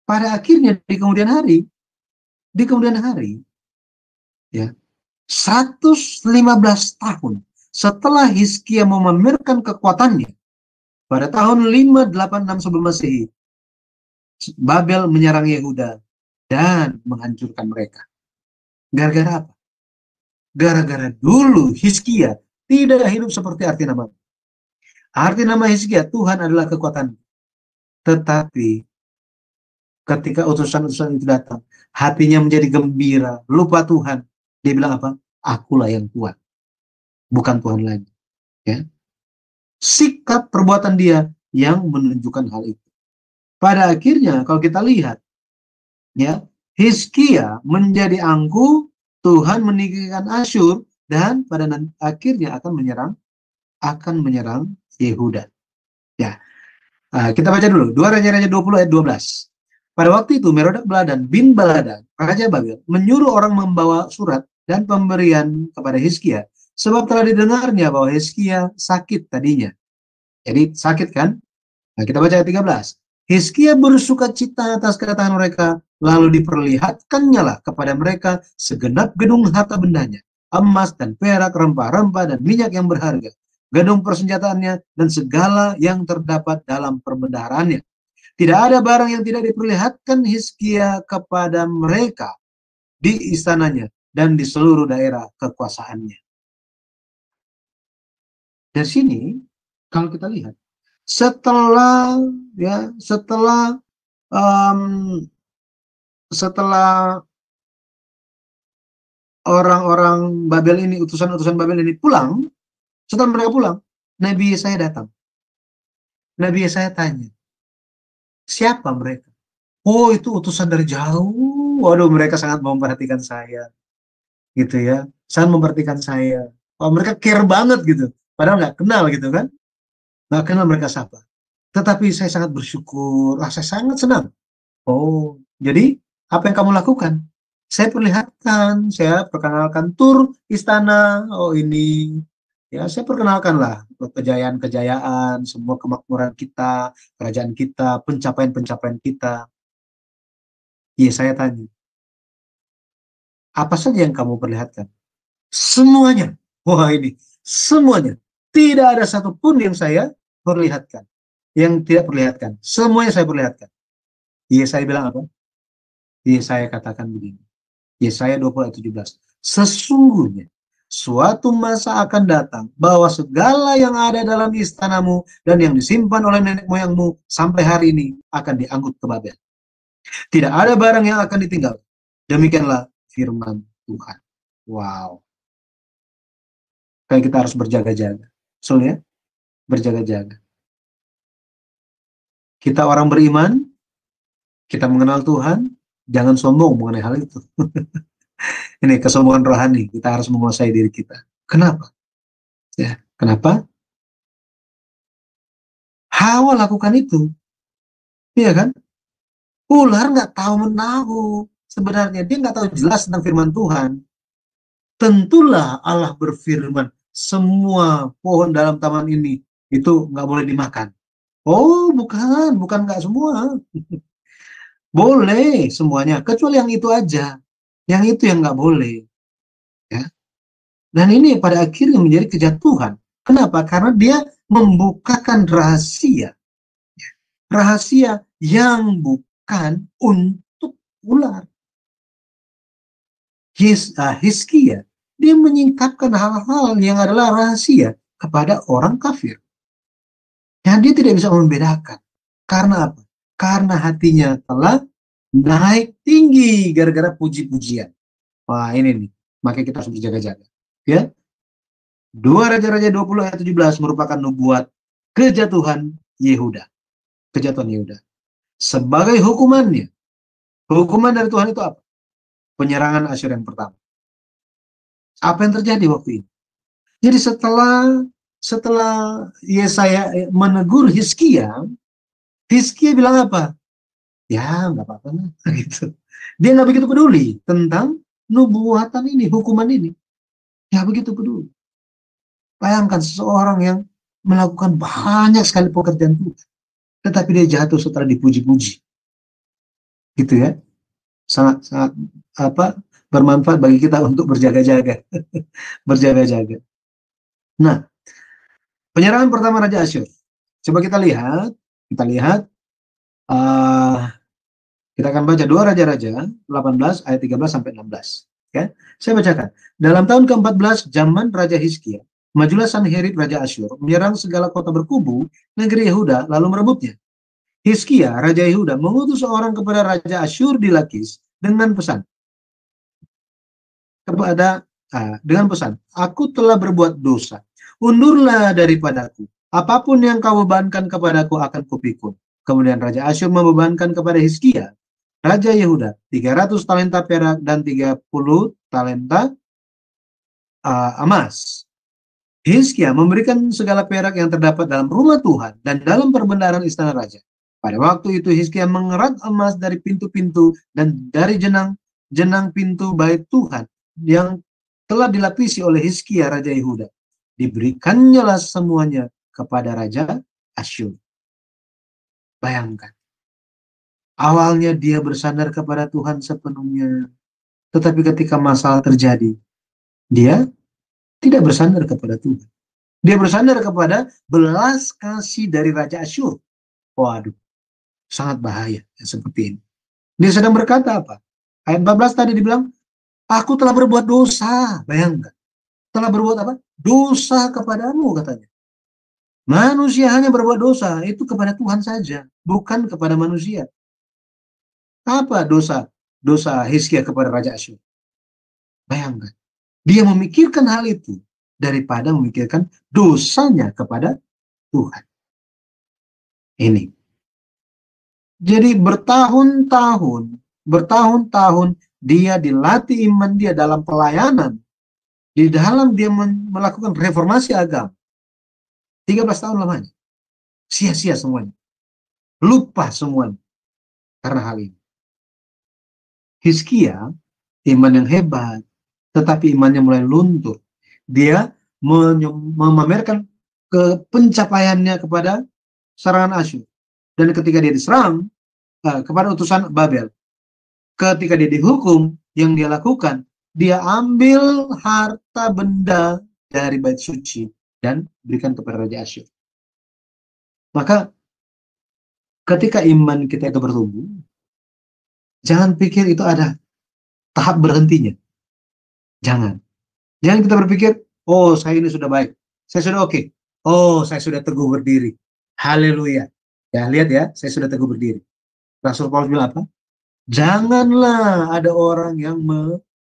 Pada akhirnya di kemudian hari, ya 115 tahun setelah Hizkia memamerkan kekuatannya, pada tahun 586 sebelum Masehi, Babel menyerang Yehuda dan menghancurkan mereka. Gara-gara apa? Gara-gara dulu Hizkia tidak hidup seperti arti nama. Arti nama Hizkia, Tuhan adalah kekuatan. Tetapi ketika utusan-utusan itu datang, hatinya menjadi gembira, lupa Tuhan. Dia bilang apa? Akulah yang kuat, bukan Tuhan lagi. Ya. Sikap perbuatan dia yang menunjukkan hal itu. Pada akhirnya kalau kita lihat, ya, Hizkia menjadi angkuh, Tuhan meninggikan Asyur, dan pada akhirnya akan menyerang Yehuda. Ya, kita baca dulu 2 Raja-Raja 20 ayat 12. Pada waktu itu Merodak Baladan bin Baladan, Raja Babel, menyuruh orang membawa surat dan pemberian kepada Hizkia, sebab telah didengarnya bahwa Hizkia sakit tadinya. Jadi sakit kan? Nah, kita baca ayat 13. Hizkia bersuka cita atas kedatangan mereka, lalu diperlihatkannnya lah kepada mereka segenap gedung harta bendanya, emas dan perak, rempah-rempah dan minyak yang berharga, gedung persenjataannya dan segala yang terdapat dalam perbendaharanya. Tidak ada barang yang tidak diperlihatkan Hizkia kepada mereka di istananya dan di seluruh daerah kekuasaannya. Dari sini, kalau kita lihat, setelah orang-orang Babel ini, utusan-utusan Babel ini pulang, setelah mereka pulang, Nabi Yesaya datang. Nabi Yesaya tanya, siapa mereka? Oh, itu utusan dari jauh. Waduh, mereka sangat memperhatikan saya. Gitu ya. Sangat memperhatikan saya. Oh, mereka care banget gitu. Padahal nggak kenal gitu kan. Nggak kenal mereka siapa. Tetapi saya sangat bersyukur. Saya sangat senang. Oh, jadi apa yang kamu lakukan? Saya perlihatkan, saya perkenalkan tur istana. Oh, ini. Ya, saya perkenalkanlah kejayaan-kejayaan, semua kemakmuran kita, kerajaan kita, pencapaian-pencapaian kita. Iya, saya tanya, apa saja yang kamu perlihatkan? Semuanya. Wah, ini semuanya. Tidak ada satupun yang saya perlihatkan. Yang tidak perlihatkan. Semuanya saya perlihatkan. Iya, saya bilang apa? Iya, saya katakan begini. Yesaya 20 ayat 17. Sesungguhnya suatu masa akan datang bahwa segala yang ada dalam istanamu dan yang disimpan oleh nenek moyangmu sampai hari ini akan diangkut ke Babel. Tidak ada barang yang akan ditinggal. Demikianlah firman Tuhan. Wow. Kayak kita harus berjaga-jaga. Soalnya berjaga-jaga. Kita orang beriman, kita mengenal Tuhan, jangan sombong mengenai hal itu. Ini kesombongan rohani, kita harus menguasai diri kita. Kenapa? Ya, kenapa? Hawa lakukan itu. Iya kan? Ular nggak tahu menahu. Sebenarnya dia nggak tahu jelas tentang firman Tuhan. Tentulah Allah berfirman, semua pohon dalam taman ini itu nggak boleh dimakan. Oh, bukan nggak semua. Boleh semuanya, kecuali yang itu aja. Yang itu yang nggak boleh. Ya. Dan ini pada akhirnya menjadi kejatuhan. Kenapa? Karena dia membukakan rahasia. Rahasia yang bukan untuk ular. Hizkia, dia menyingkapkan hal-hal yang adalah rahasia kepada orang kafir. Yang dia tidak bisa membedakan. Karena apa? Karena hatinya telah naik tinggi gara-gara puji-pujian. Wah, ini nih. Makanya kita harus berjaga-jaga. Ya. 2 Raja-Raja 20 ayat 17 merupakan nubuat kejatuhan Yehuda. Kejatuhan Yehuda. Sebagai hukumannya. Hukuman dari Tuhan itu apa? Penyerangan Asyur yang pertama. Apa yang terjadi waktu itu? Jadi setelah Yesaya menegur Hizkia bilang apa? Ya, nggak apa-apa lah, gitu. Dia nggak begitu peduli tentang nubuatan ini, hukuman ini. Ya begitu peduli. Bayangkan seseorang yang melakukan banyak sekali pekerjaan Tuhan, tetapi dia jatuh setelah dipuji-puji. Gitu ya. Sangat bermanfaat bagi kita untuk berjaga-jaga. Berjaga-jaga. Nah, penyerangan pertama Raja Asyur. Coba kita lihat kita akan baca 2 Raja-Raja 18 ayat 13 sampai 16. Ya. Saya bacakan. Dalam tahun ke-14 zaman Raja Hizkia, majulah Sanherib Raja Asyur menyerang segala kota berkubu negeri Yehuda lalu merebutnya. Hizkia, Raja Yehuda, mengutus seorang kepada Raja Asyur di Lakis dengan pesan, aku telah berbuat dosa, undurlah daripadaku, apapun yang kau bebankan kepadaku akan kupikul. Kemudian Raja Asyur membebankan kepada Hizkia, Raja Yehuda, 300 talenta perak dan 30 talenta emas. Hizkia memberikan segala perak yang terdapat dalam rumah Tuhan dan dalam perbendaharaan istana raja. Pada waktu itu Hizkia mengerat emas dari pintu-pintu dan dari jenang pintu bait Tuhan yang telah dilapisi oleh Hizkia Raja Yehuda. Diberikannya lah semuanya kepada Raja Asyur. Bayangkan. Awalnya dia bersandar kepada Tuhan sepenuhnya. Tetapi ketika masalah terjadi, dia tidak bersandar kepada Tuhan. Dia bersandar kepada belas kasih dari Raja Asyur. Waduh. sangat bahaya seperti ini. Dia sedang berkata apa? Ayat 14 tadi dibilang, aku telah berbuat dosa. Bayangkan. Telah berbuat apa? Dosa kepadamu, katanya. Manusia hanya berbuat dosa itu kepada Tuhan saja, bukan kepada manusia. Apa dosa? Dosa Hizkia kepada Raja Asyur. Bayangkan. Dia memikirkan hal itu daripada memikirkan dosanya kepada Tuhan. Ini. Jadi bertahun-tahun dia dilatih iman dia dalam pelayanan, di dalam dia melakukan reformasi agama. 13 tahun lamanya. Sia-sia semuanya. Lupa semuanya. Karena hal ini. Hizkia, iman yang hebat, tetapi imannya mulai luntur. Dia memamerkan pencapaiannya kepada serangan Asyur. Dan ketika dia diserang kepada utusan Babel, ketika dia dihukum, yang dia lakukan, dia ambil harta benda dari bait suci dan berikan kepada Raja Asyur. Maka ketika iman kita itu bertumbuh, jangan pikir itu ada tahap berhentinya. Jangan. Jangan kita berpikir, oh saya ini sudah baik, saya sudah oke. Oh saya sudah teguh berdiri. Haleluya. Ya lihat ya, saya sudah teguh berdiri. Rasul Paulus bilang apa? Janganlah ada orang yang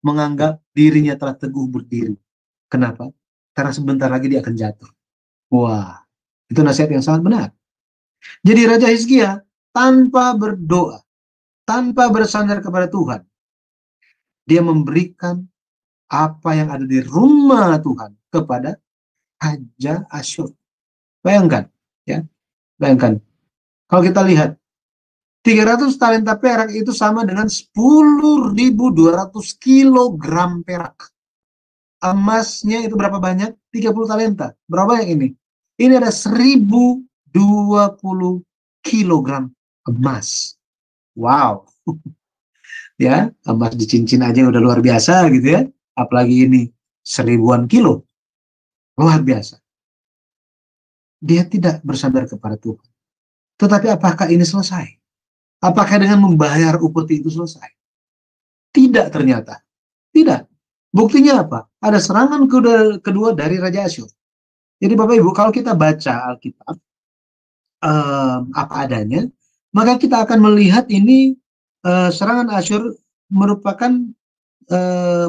menganggap dirinya telah teguh berdiri. Kenapa? Karena sebentar lagi dia akan jatuh. Wah, itu nasihat yang sangat benar. Jadi Raja Hizkia tanpa berdoa, tanpa bersandar kepada Tuhan, dia memberikan apa yang ada di rumah Tuhan kepada Raja Asyur. Bayangkan, ya, bayangkan. Kalau kita lihat, 300 talenta perak itu sama dengan 10.200 kilogram perak. Emasnya itu berapa banyak? 30 talenta. Berapa banyak ini? Ini ada 1.020 kilogram emas. Wow. Ya, emas di cincin aja udah luar biasa gitu ya. Apalagi ini 1000-an kilo. Luar biasa. Dia tidak bersandar kepada Tuhan. Tetapi apakah ini selesai? Apakah dengan membayar upeti itu selesai? Tidak ternyata. Tidak. Buktinya apa? Ada serangan kedua dari Raja Asyur. Jadi Bapak Ibu, kalau kita baca Alkitab apa adanya, maka kita akan melihat ini serangan Asyur merupakan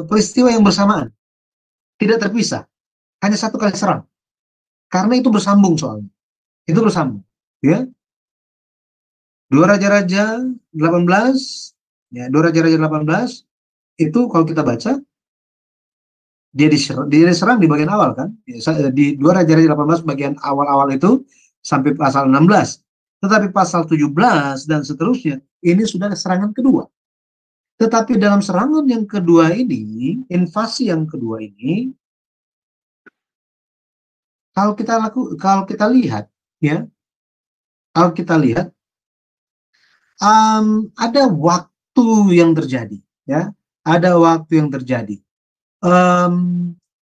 peristiwa yang bersamaan. Tidak terpisah. Hanya satu kali serang. Karena itu bersambung soalnya. Itu bersambung. Ya. 2 Raja-Raja 18, ya, 2 Raja-Raja 18 itu kalau kita baca dia diserang di bagian awal kan, di 2 Raja-Raja 18 bagian awal-awal itu sampai pasal 16. Tetapi pasal 17 dan seterusnya ini sudah serangan kedua. Tetapi dalam serangan yang kedua ini, invasi yang kedua ini, kalau kita lihat, ya, kalau kita lihat ada waktu yang terjadi, ya, ada waktu yang terjadi.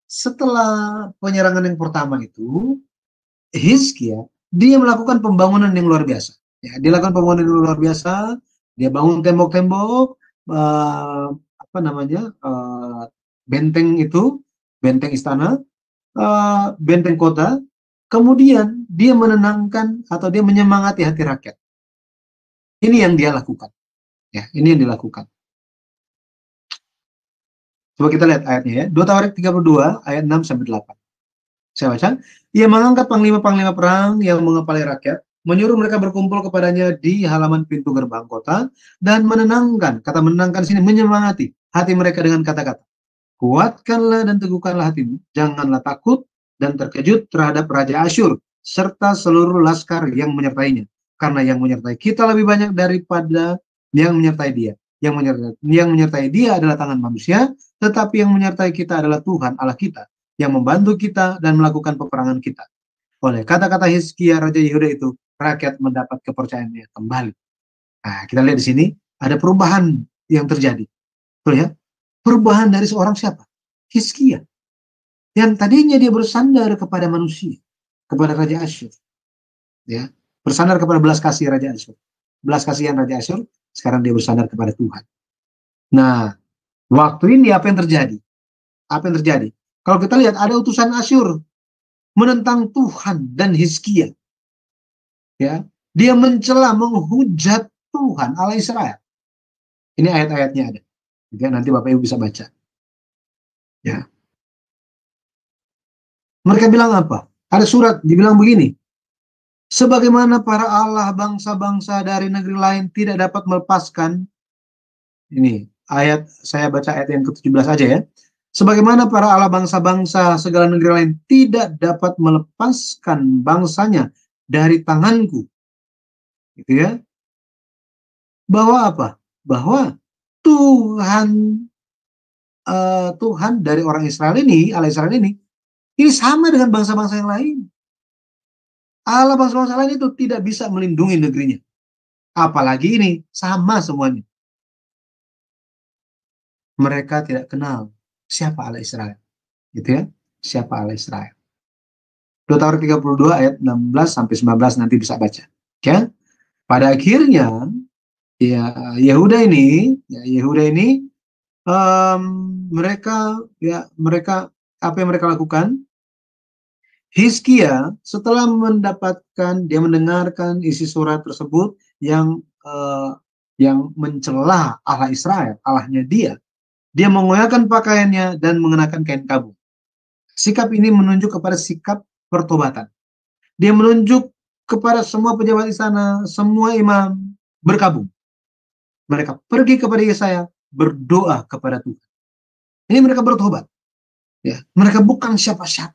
Setelah penyerangan yang pertama itu, Hizkia dia melakukan pembangunan yang luar biasa. Ya, dia lakukan pembangunan yang luar biasa. Dia bangun tembok-tembok, benteng itu, benteng istana, benteng kota. Kemudian dia menenangkan atau dia menyemangati hati rakyat. Ini yang dia lakukan. Ya, ini yang dilakukan. Coba kita lihat ayatnya ya. 2 Tawarik 32 ayat 6 sampai 8. Saya baca. Ia mengangkat panglima-panglima perang yang mengepalai rakyat, menyuruh mereka berkumpul kepadanya di halaman pintu gerbang kota dan menenangkan, kata menenangkan sini menyemangati hati mereka dengan kata-kata. Kuatkanlah dan teguhkanlah hatimu, janganlah takut dan terkejut terhadap Raja Asyur serta seluruh laskar yang menyertainya. Karena yang menyertai kita lebih banyak daripada yang menyertai dia. Yang menyertai dia adalah tangan manusia, tetapi yang menyertai kita adalah Tuhan Allah kita, yang membantu kita dan melakukan peperangan kita. Oleh kata-kata Hizkia Raja Yehuda itu, rakyat mendapat kepercayaannya kembali. Nah, kita lihat di sini, ada perubahan yang terjadi. Betul ya? Perubahan dari seorang siapa? Hizkia. Yang tadinya dia bersandar kepada manusia, kepada Raja Asyur. Ya. Bersandar kepada belas kasih Raja Asyur. belas kasihan Raja Asyur, sekarang dia bersandar kepada Tuhan. Nah, waktu ini apa yang terjadi? Apa yang terjadi? Kalau kita lihat ada utusan Asyur menentang Tuhan dan Hizkia. Ya, dia mencela, menghujat Tuhan Allah Israel. Ini ayat-ayatnya ada. Ya, nanti Bapak Ibu bisa baca. Ya. Mereka bilang apa? Ada surat dibilang begini. Sebagaimana para Allah bangsa-bangsa dari negeri lain tidak dapat melepaskan, ini ayat, saya baca ayat yang ke-17 aja ya. Sebagaimana para Allah bangsa-bangsa segala negeri lain tidak dapat melepaskan bangsanya dari tanganku. Gitu ya. Bahwa apa? Bahwa Tuhan dari orang Israel ini, Allah Israel ini sama dengan bangsa-bangsa yang lain. Allah bangsa-bangsa lain itu tidak bisa melindungi negerinya. Apalagi ini, sama semuanya. Mereka tidak kenal siapa Allah Israel. Gitu ya, siapa Allah Israel. 2 Tawarikh 32 ayat 16-19 nanti bisa baca. Ya. Pada akhirnya, Yehuda ini, mereka apa yang mereka lakukan? Hizkia setelah dia mendengarkan isi surat tersebut yang mencela Allah Israel, Allahnya dia mengoyakkan pakaiannya dan mengenakan kain kabung. Sikap ini menunjuk kepada sikap pertobatan. Dia menunjuk kepada semua pejabat di sana, semua imam berkabung. Mereka pergi kepada Yesaya, berdoa kepada Tuhan. Ini mereka bertobat. Ya, mereka bukan siapa-siapa.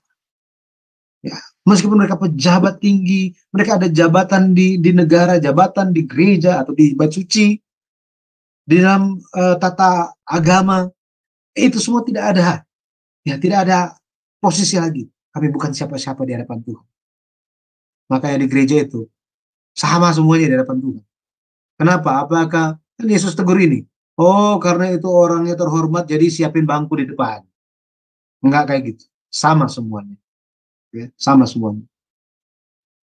Ya, meskipun mereka pejabat tinggi, mereka ada jabatan di negara, jabatan di gereja atau di bait suci, di dalam tata agama, itu semua tidak ada. Ya, tidak ada posisi lagi. Kami bukan siapa-siapa di hadapan Tuhan. Makanya di gereja itu sama semuanya di hadapan Tuhan. Kenapa? Apakah kan Yesus tegur ini? Oh, karena itu orangnya terhormat, jadi siapin bangku di depan. Enggak kayak gitu. Sama semuanya. Ya, sama semuanya.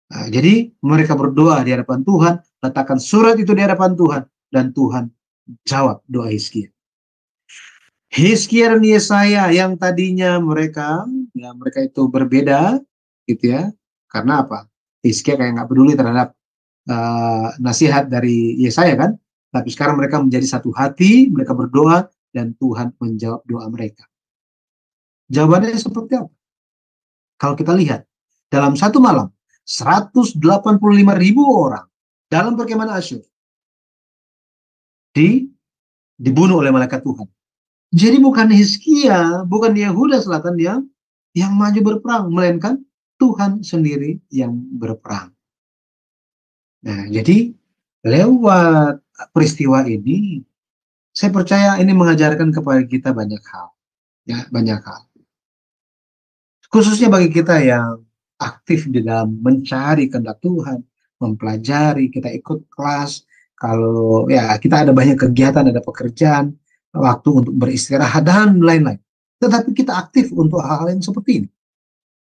Nah, jadi mereka berdoa di hadapan Tuhan, letakkan surat itu di hadapan Tuhan, dan Tuhan jawab doa Hizkia. Hizkia dan Yesaya yang tadinya mereka itu berbeda, gitu ya. Karena apa? Hizkia kayak nggak peduli terhadap nasihat dari Yesaya kan, tapi sekarang mereka menjadi satu hati, mereka berdoa, dan Tuhan menjawab doa mereka. Jawabannya seperti apa? Kalau kita lihat, dalam satu malam, 185.000 orang dalam perkemahan Asyur dibunuh oleh malaikat Tuhan. Jadi bukan Hizkia, bukan Yehuda Selatan yang maju berperang, melainkan Tuhan sendiri yang berperang. Nah, jadi lewat peristiwa ini, saya percaya ini mengajarkan kepada kita banyak hal. Ya, banyak hal. Khususnya bagi kita yang aktif di dalam mencari kehendak Tuhan, mempelajari, kita ikut kelas, kalau ya kita ada banyak kegiatan, ada pekerjaan, waktu untuk beristirahat dan lain-lain. Tetapi kita aktif untuk hal-hal yang seperti ini.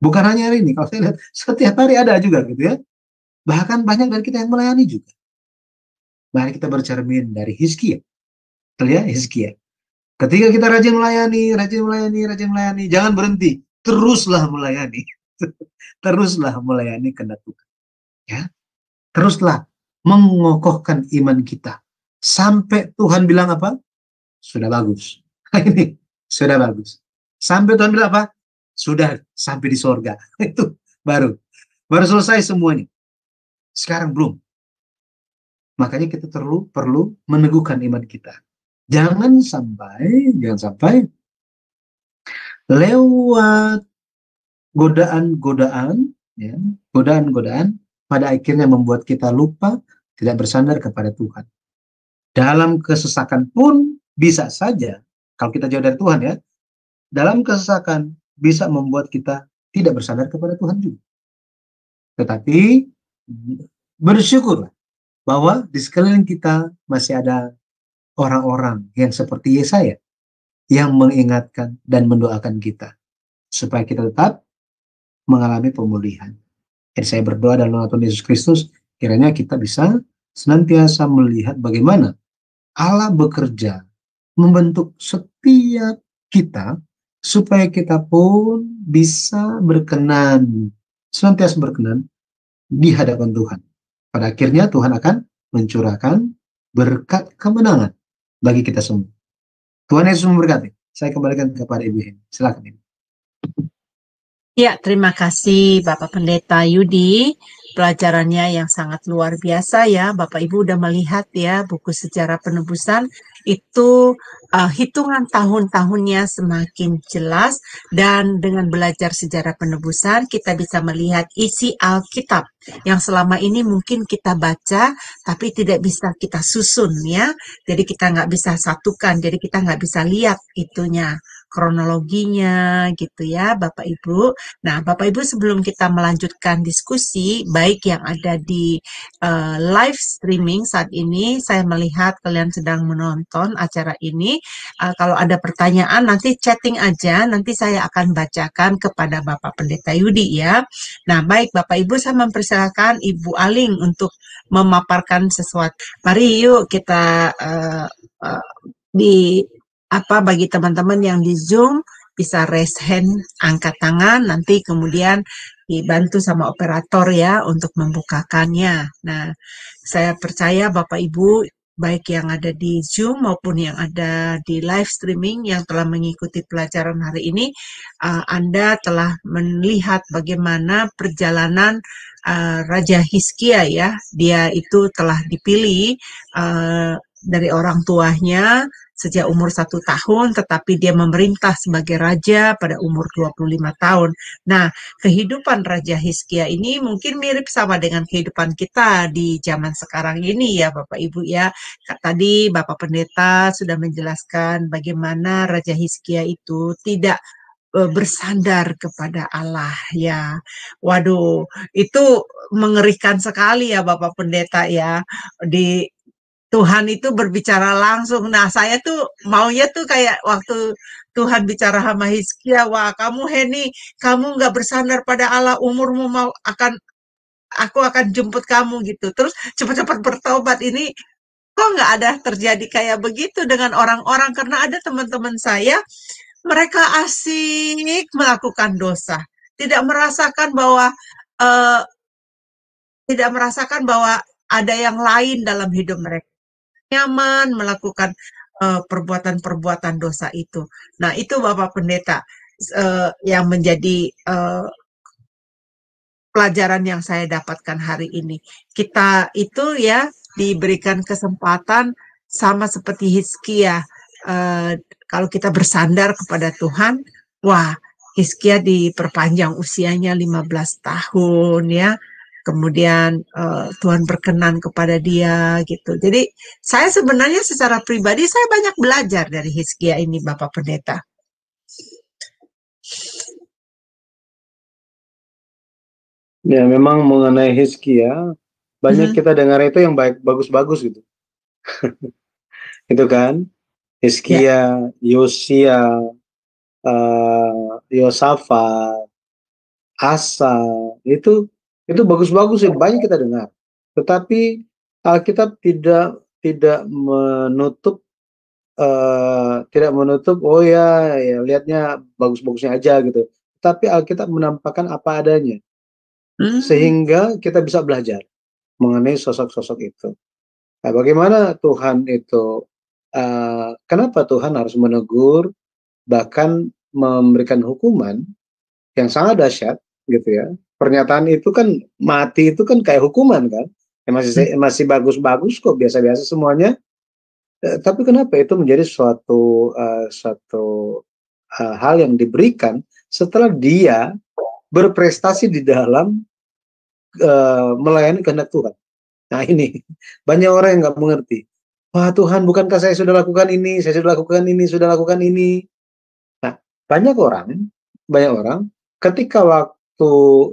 Bukan hanya hari ini, kalau saya lihat setiap hari ada juga gitu ya. Bahkan banyak dari kita yang melayani juga. Mari kita bercermin dari Hizkia. Lihat Hizkia. Ketika kita rajin melayani, jangan berhenti. Teruslah melayani. Teruslah melayani kehendak Tuhan. Ya. Teruslah mengokohkan iman kita. Sampai Tuhan bilang apa? Sudah bagus. Ini sudah bagus. Sampai Tuhan bilang apa? Sudah sampai di sorga. Itu baru selesai semuanya. Sekarang belum. Makanya kita perlu meneguhkan iman kita. Jangan sampai lewat godaan-godaan pada akhirnya membuat kita lupa, tidak bersandar kepada Tuhan. Dalam kesesakan pun bisa saja, kalau kita jauh dari Tuhan ya, dalam kesesakan bisa membuat kita tidak bersandar kepada Tuhan juga. Tetapi bersyukurlah bahwa di sekeliling kita masih ada orang-orang yang seperti Yesaya yang mengingatkan dan mendoakan kita supaya kita tetap mengalami pemulihan. Jadi saya berdoa dalam nama Tuhan Yesus Kristus, kiranya kita bisa senantiasa melihat bagaimana Allah bekerja membentuk setiap kita supaya kita pun bisa berkenan, senantiasa berkenan di hadapan Tuhan. Pada akhirnya Tuhan akan mencurahkan berkat kemenangan bagi kita semua. Tuhan Yesus memberkati. Saya kembalikan kepada Ibu Hen. Silakan Ibu. Ya, terima kasih Bapak Pendeta Yudi. Pelajarannya yang sangat luar biasa ya. Bapak Ibu udah melihat ya buku sejarah penebusan itu hitungan tahun-tahunnya semakin jelas, dan dengan belajar sejarah penebusan kita bisa melihat isi Alkitab yang selama ini mungkin kita baca tapi tidak bisa kita susun ya. Jadi kita nggak bisa satukan, jadi kita nggak bisa lihat itunya, kronologinya gitu ya Bapak Ibu. Nah, Bapak Ibu, sebelum kita melanjutkan diskusi, baik yang ada di live streaming saat ini, saya melihat kalian sedang menonton acara ini. Kalau ada pertanyaan, nanti chatting aja, nanti saya akan bacakan kepada Bapak Pendeta Yudi ya. Nah, baik Bapak Ibu, saya mempersilakan Ibu Aling untuk memaparkan sesuatu. Mari yuk kita bagi teman-teman yang di Zoom, bisa raise hand, angkat tangan, nanti kemudian dibantu sama operator ya untuk membukakannya. Nah, saya percaya Bapak Ibu, baik yang ada di Zoom maupun yang ada di live streaming yang telah mengikuti pelajaran hari ini, Anda telah melihat bagaimana perjalanan Raja Hizkia ya. Dia itu telah dipilih dari orang tuanya sejak umur 1 tahun, tetapi dia memerintah sebagai raja pada umur 25 tahun. Nah, kehidupan Raja Hizkia ini mungkin mirip sama dengan kehidupan kita di zaman sekarang ini ya Bapak Ibu ya. Tadi Bapak Pendeta sudah menjelaskan bagaimana Raja Hizkia itu tidak bersandar kepada Allah ya. Waduh, itu mengerikan sekali ya Bapak Pendeta ya. Di Tuhan itu berbicara langsung. Nah, saya tuh maunya tuh kayak waktu Tuhan bicara sama Hizkia, wah kamu Heni, kamu nggak bersandar pada Allah, umurmu aku akan jemput kamu gitu. Terus cepat-cepat bertobat. Ini kok nggak ada terjadi kayak begitu dengan orang-orang, karena ada teman-teman saya, mereka asik melakukan dosa, tidak merasakan bahwa eh, ada yang lain dalam hidup mereka, nyaman melakukan perbuatan-perbuatan dosa itu. Nah, itu Bapak Pendeta yang menjadi pelajaran yang saya dapatkan hari ini. Kita itu ya diberikan kesempatan sama seperti Hizkia. Kalau kita bersandar kepada Tuhan, wah, Hizkia diperpanjang usianya 15 tahun ya. Kemudian Tuhan berkenan kepada dia gitu. Jadi saya sebenarnya secara pribadi saya banyak belajar dari Hizkia ini Bapak Pendeta. Ya, memang mengenai Hizkia banyak kita dengar itu yang bagus-bagus gitu. Itu kan Hizkia, Yosia, Yosafat, Asa, itu bagus-bagus ya, banyak kita dengar. Tetapi Alkitab tidak menutup oh ya lihatnya bagus-bagusnya aja gitu. Tapi Alkitab menampakkan apa adanya. Sehingga kita bisa belajar mengenai sosok-sosok itu. Nah, bagaimana Tuhan itu, kenapa Tuhan harus menegur, bahkan memberikan hukuman yang sangat dahsyat gitu ya. Pernyataan itu kan, mati itu kan kayak hukuman kan, masih bagus-bagus kok, biasa-biasa semuanya. Tapi kenapa itu menjadi suatu hal yang diberikan setelah dia berprestasi di dalam melayani kehendak Tuhan. Nah, ini banyak orang yang nggak mengerti. Wah Tuhan, bukankah saya sudah lakukan ini, sudah lakukan ini. Nah, banyak orang ketika waktu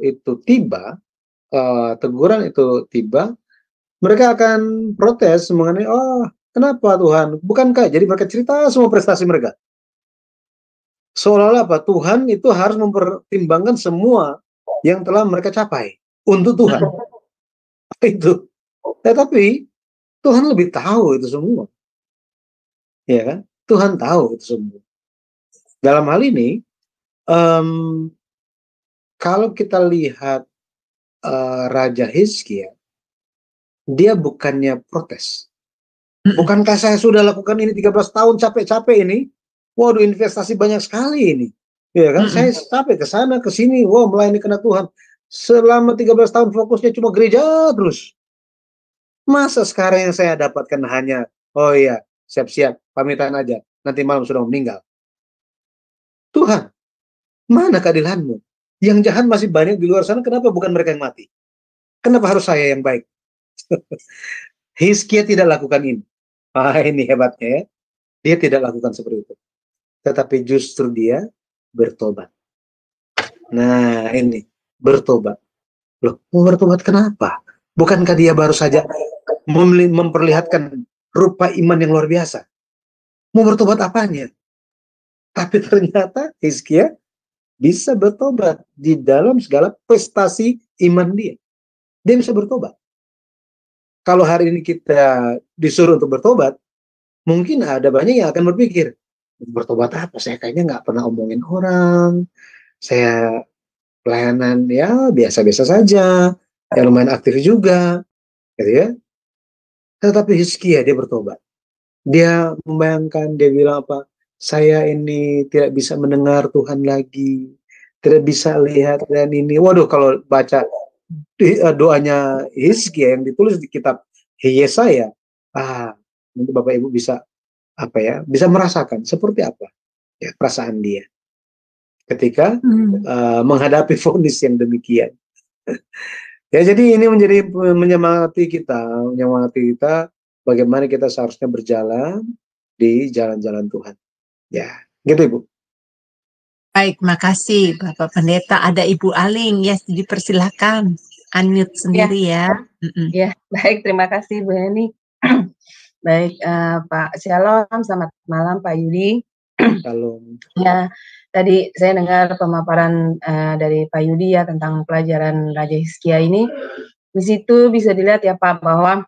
itu tiba, teguran itu tiba, mereka akan protes mengenai, oh kenapa Tuhan, bukankah, jadi mereka cerita semua prestasi mereka. Seolah-olah apa, Tuhan itu harus mempertimbangkan semua yang telah mereka capai untuk Tuhan. Itu Tetapi Tuhan lebih tahu itu semua, ya kan? Tuhan tahu itu semua. Dalam hal ini, kalau kita lihat Raja Hizkia, dia bukannya protes. Bukankah saya sudah lakukan ini 13 tahun capek-capek ini? Waduh, investasi banyak sekali ini. Ya kan, saya capek ke sana ke sini, melayani kena Tuhan. Selama 13 tahun fokusnya cuma gereja terus. Masa sekarang yang saya dapatkan hanya, oh iya, siap-siap, pamitan aja, nanti malam sudah meninggal. Tuhan, mana keadilanmu? Yang jahat masih banyak di luar sana, kenapa bukan mereka yang mati? Kenapa harus saya yang baik? Hizkia tidak lakukan ini. Ini hebatnya ya. Dia tidak lakukan seperti itu. Tetapi justru dia bertobat. Nah ini, bertobat. Loh, mau bertobat kenapa? Bukankah dia baru saja memperlihatkan rupa iman yang luar biasa? Mau bertobat apanya? Tapi ternyata Hizkia bisa bertobat di dalam segala prestasi iman dia. Dia bisa bertobat. Kalau hari ini kita disuruh untuk bertobat, mungkin ada banyak yang akan berpikir, bertobat apa? Saya kayaknya nggak pernah omongin orang. Saya pelayanan ya biasa-biasa saja. Yang lumayan aktif juga. Gitu ya. Tetapi Hizkia dia bertobat. Dia membayangkan, dia bilang apa? Saya ini tidak bisa mendengar Tuhan lagi. Tidak bisa lihat dan ini. Waduh, kalau baca doanya Hizkia yang ditulis di kitab Yesaya, nanti Bapak Ibu bisa bisa merasakan seperti apa ya perasaan dia ketika menghadapi vonis yang demikian. Ya, jadi ini menjadi menyemangati kita bagaimana kita seharusnya berjalan di jalan-jalan Tuhan. Ya, gitu Ibu. Baik, makasih Bapak Pendeta. Ada Ibu Aling, ya, dipersilahkan unmute sendiri ya. Ya, baik, terima kasih Bu Heni. Baik, Pak Shalom, selamat malam Pak Yudi. Shalom. Ya, tadi saya dengar pemaparan dari Pak Yudi ya tentang pelajaran Raja Hizkia ini. Di situ bisa dilihat ya Pak bahwa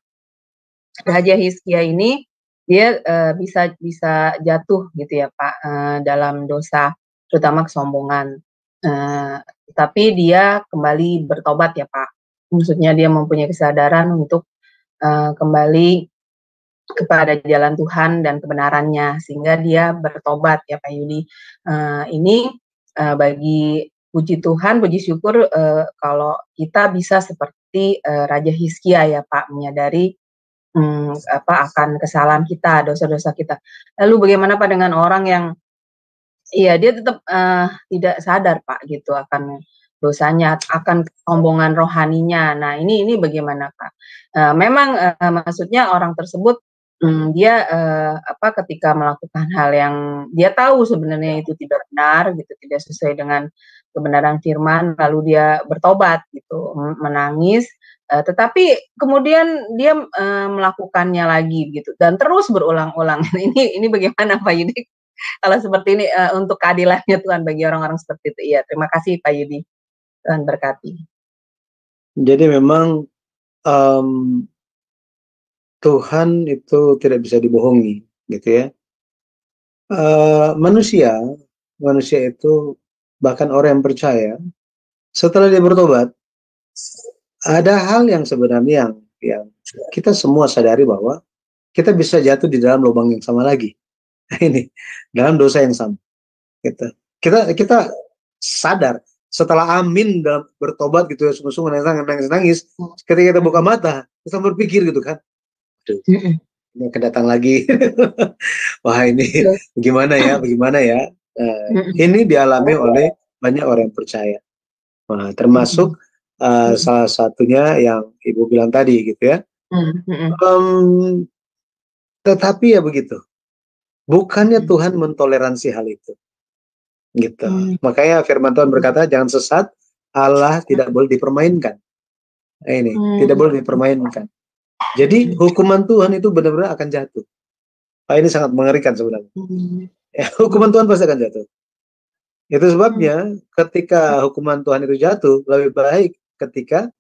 Raja Hizkia ini dia bisa jatuh gitu ya Pak dalam dosa, terutama kesombongan. Tapi dia kembali bertobat ya Pak. Maksudnya dia mempunyai kesadaran untuk kembali kepada jalan Tuhan dan kebenarannya, sehingga dia bertobat ya Pak Yudi. Ini bagi puji Tuhan, puji syukur kalau kita bisa seperti Raja Hizkia ya Pak, menyadari akan kesalahan kita, dosa-dosa kita. Lalu bagaimana Pak dengan orang yang dia tetap tidak sadar Pak gitu akan dosanya, akan kesombongan rohaninya. Nah, ini bagaimana Pak? Memang maksudnya orang tersebut dia ketika melakukan hal yang dia tahu sebenarnya itu tidak benar gitu, tidak sesuai dengan kebenaran firman, lalu dia bertobat gitu, menangis, tetapi kemudian dia melakukannya lagi gitu dan terus berulang-ulang. Ini bagaimana Pak Yudi? Kalau seperti ini untuk keadilannya Tuhan bagi orang-orang seperti itu. Iya, terima kasih Pak Yudi. Tuhan berkati. Jadi memang Tuhan itu tidak bisa dibohongi, gitu ya. Manusia itu bahkan orang yang percaya setelah dia bertobat, ada hal yang sebenarnya yang kita semua sadari bahwa kita bisa jatuh di dalam lubang yang sama lagi. Ini dalam dosa yang sama. Gitu. Kita sadar setelah amin dalam bertobat gitu ya, sungguh-sungguh nangis, ketika kita buka mata, kita berpikir gitu kan, ini kedatang lagi. Wah ini bagaimana ya? Ini dialami oleh banyak orang yang percaya. Nah, termasuk salah satunya yang Ibu bilang tadi gitu ya. Tetapi ya begitu. Bukannya Tuhan mentoleransi hal itu. Gitu. Makanya firman Tuhan berkata jangan sesat, Allah tidak boleh dipermainkan. Nah, ini tidak boleh dipermainkan. Jadi hukuman Tuhan itu benar-benar akan jatuh. Ini sangat mengerikan sebenarnya. Ya, hukuman Tuhan pasti akan jatuh. Itu sebabnya ketika hukuman Tuhan itu jatuh, lebih baik ketika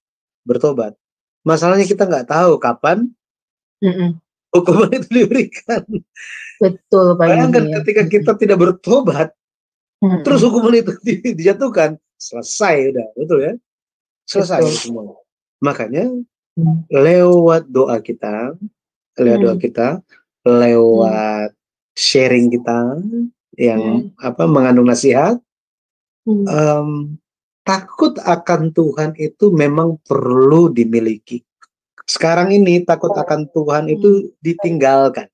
bertobat. Masalahnya kita nggak tahu kapan hukuman itu diberikan. Betul, Pak Bayangkan Yudi. ketika kita tidak bertobat, terus hukuman itu dijatuhkan, selesai udah, betul ya? Selesai Betul. semua. Makanya lewat doa kita, lewat sharing kita yang mengandung nasihat, takut akan Tuhan itu memang perlu dimiliki. Sekarang ini takut akan Tuhan itu ditinggalkan.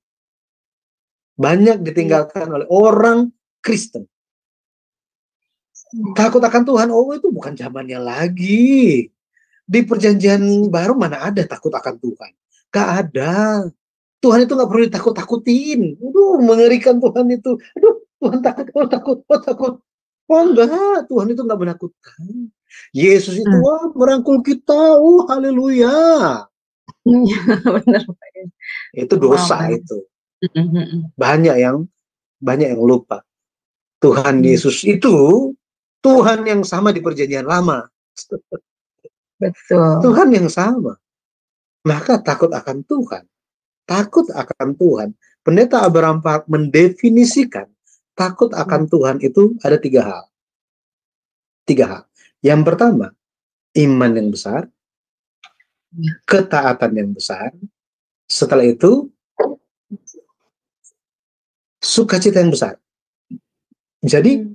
Banyak ditinggalkan oleh orang Kristen. Takut akan Tuhan, itu bukan zamannya lagi. Di perjanjian baru mana ada takut akan Tuhan? Gak ada. Tuhan itu gak perlu ditakut-takutin. Aduh, mengerikan Tuhan itu. Aduh, Tuhan takut. Oh enggak, Tuhan itu gak menakutkan. Yesus itu merangkul kita. Haleluya. Benar, Pak. Itu dosa itu. Banyak yang lupa. Tuhan Yesus itu Tuhan yang sama di perjanjian lama. Betul. Tuhan yang sama. Maka takut akan Tuhan. Takut akan Tuhan. Pendeta Abraham Park mendefinisikan takut akan Tuhan itu ada 3 hal. 3 hal. Yang pertama, iman yang besar. Ketaatan yang besar. Setelah itu, sukacita yang besar. Jadi,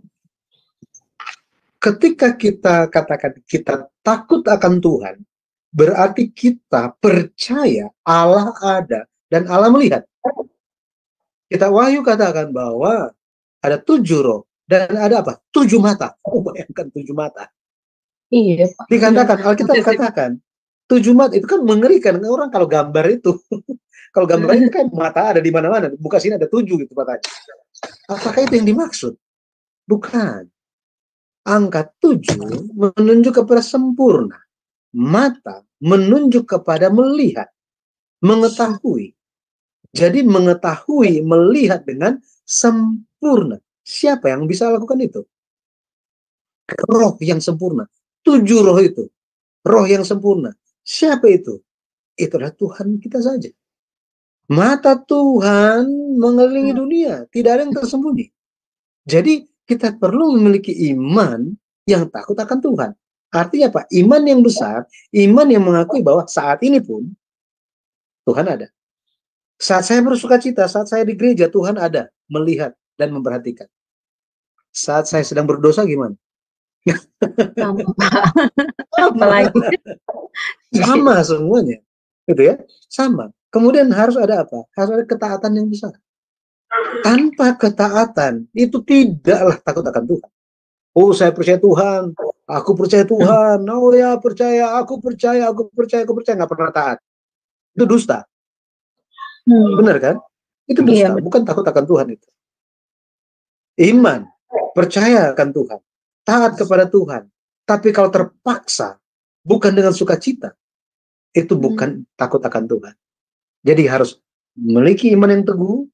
ketika kita katakan kita takut akan Tuhan, berarti kita percaya Allah ada dan Allah melihat. Kita Wahyu katakan bahwa ada 7 roh dan ada apa? 7 mata. Bayangkan 7 mata. Iya, Pak. Dikatakan, Alkitab katakan 7 mata itu kan mengerikan. Orang kalau gambar itu, kalau gambar itu kan mata ada di mana-mana. Buka sini ada 7 gitu matanya. Apakah itu yang dimaksud? Bukan. Angka 7 menunjuk kepada sempurna. Mata menunjuk kepada melihat, mengetahui. Jadi mengetahui, melihat dengan sempurna. Siapa yang bisa lakukan itu? Roh yang sempurna. 7 roh itu. Roh yang sempurna. Siapa itu? Itulah Tuhan kita saja. Mata Tuhan mengelilingi dunia. Tidak ada yang tersembunyi. Jadi kita perlu memiliki iman yang takut akan Tuhan. Artinya apa? Iman yang besar, iman yang mengakui bahwa saat ini pun Tuhan ada. Saat saya bersukacita, saat saya di gereja, Tuhan ada, melihat dan memperhatikan. Saat saya sedang berdosa gimana? Sama semuanya. Gitu ya? Sama. Kemudian harus ada apa? Harus ada ketaatan yang besar. Tanpa ketaatan, itu tidaklah takut akan Tuhan. Oh, saya percaya Tuhan. Aku percaya Tuhan. Oh ya, percaya. Aku percaya. Nggak pernah taat. Itu dusta. Benar kan? Itu dusta. Bukan takut akan Tuhan itu. Iman. Percaya akan Tuhan. Taat kepada Tuhan. Tapi kalau terpaksa, bukan dengan sukacita, itu bukan takut akan Tuhan. Jadi harus memiliki iman yang teguh,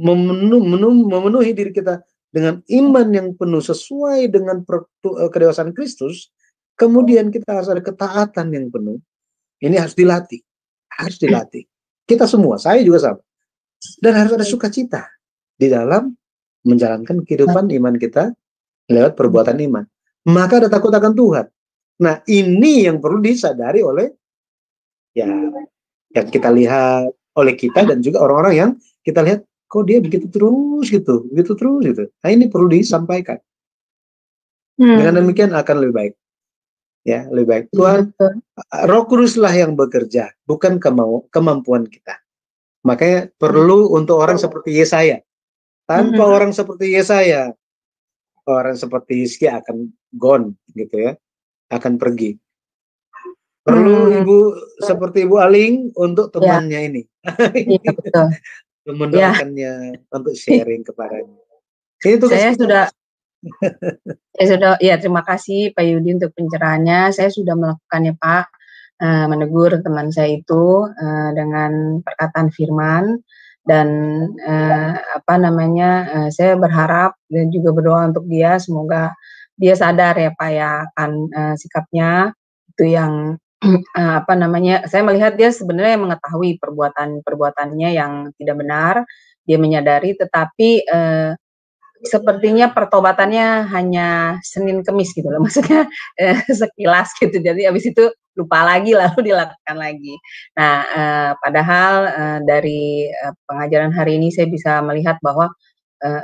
memenuhi diri kita dengan iman yang penuh sesuai dengan kedewasaan Kristus. Kemudian kita harus ada ketaatan yang penuh. Ini harus dilatih. Harus dilatih. Kita semua, saya juga sama. Dan harus ada sukacita di dalam menjalankan kehidupan iman kita lewat perbuatan iman. Maka ada takut akan Tuhan. Nah, ini yang perlu disadari oleh yang kita lihat oleh kita dan juga orang-orang yang kita lihat kok dia begitu terus gitu. Nah, ini perlu disampaikan. Dengan demikian akan lebih baik. Ya, lebih baik. Tuhan, Roh Kuduslah yang bekerja, bukan kemampuan kita. Makanya perlu untuk orang seperti Yesaya. Tanpa orang seperti Yesaya, orang seperti Hizkia akan gone gitu ya, akan pergi. Perlu ibu seperti Ibu Aling untuk temannya ini. Iya, betul. Mendoakannya untuk sharing kepadanya. Ini tugas saya kita. sudah ya, terima kasih Pak Yudi untuk pencerahannya. Saya sudah melakukannya, Pak, menegur teman saya itu dengan perkataan firman dan saya berharap dan juga berdoa untuk dia, semoga dia sadar ya Pak ya akan sikapnya itu yang apa namanya, saya melihat dia sebenarnya mengetahui perbuatannya yang tidak benar, dia menyadari, tetapi sepertinya pertobatannya hanya Senin Kemis gitu loh, maksudnya sekilas gitu. Jadi habis itu lupa lagi lalu dilakukan lagi. Nah, padahal dari pengajaran hari ini saya bisa melihat bahwa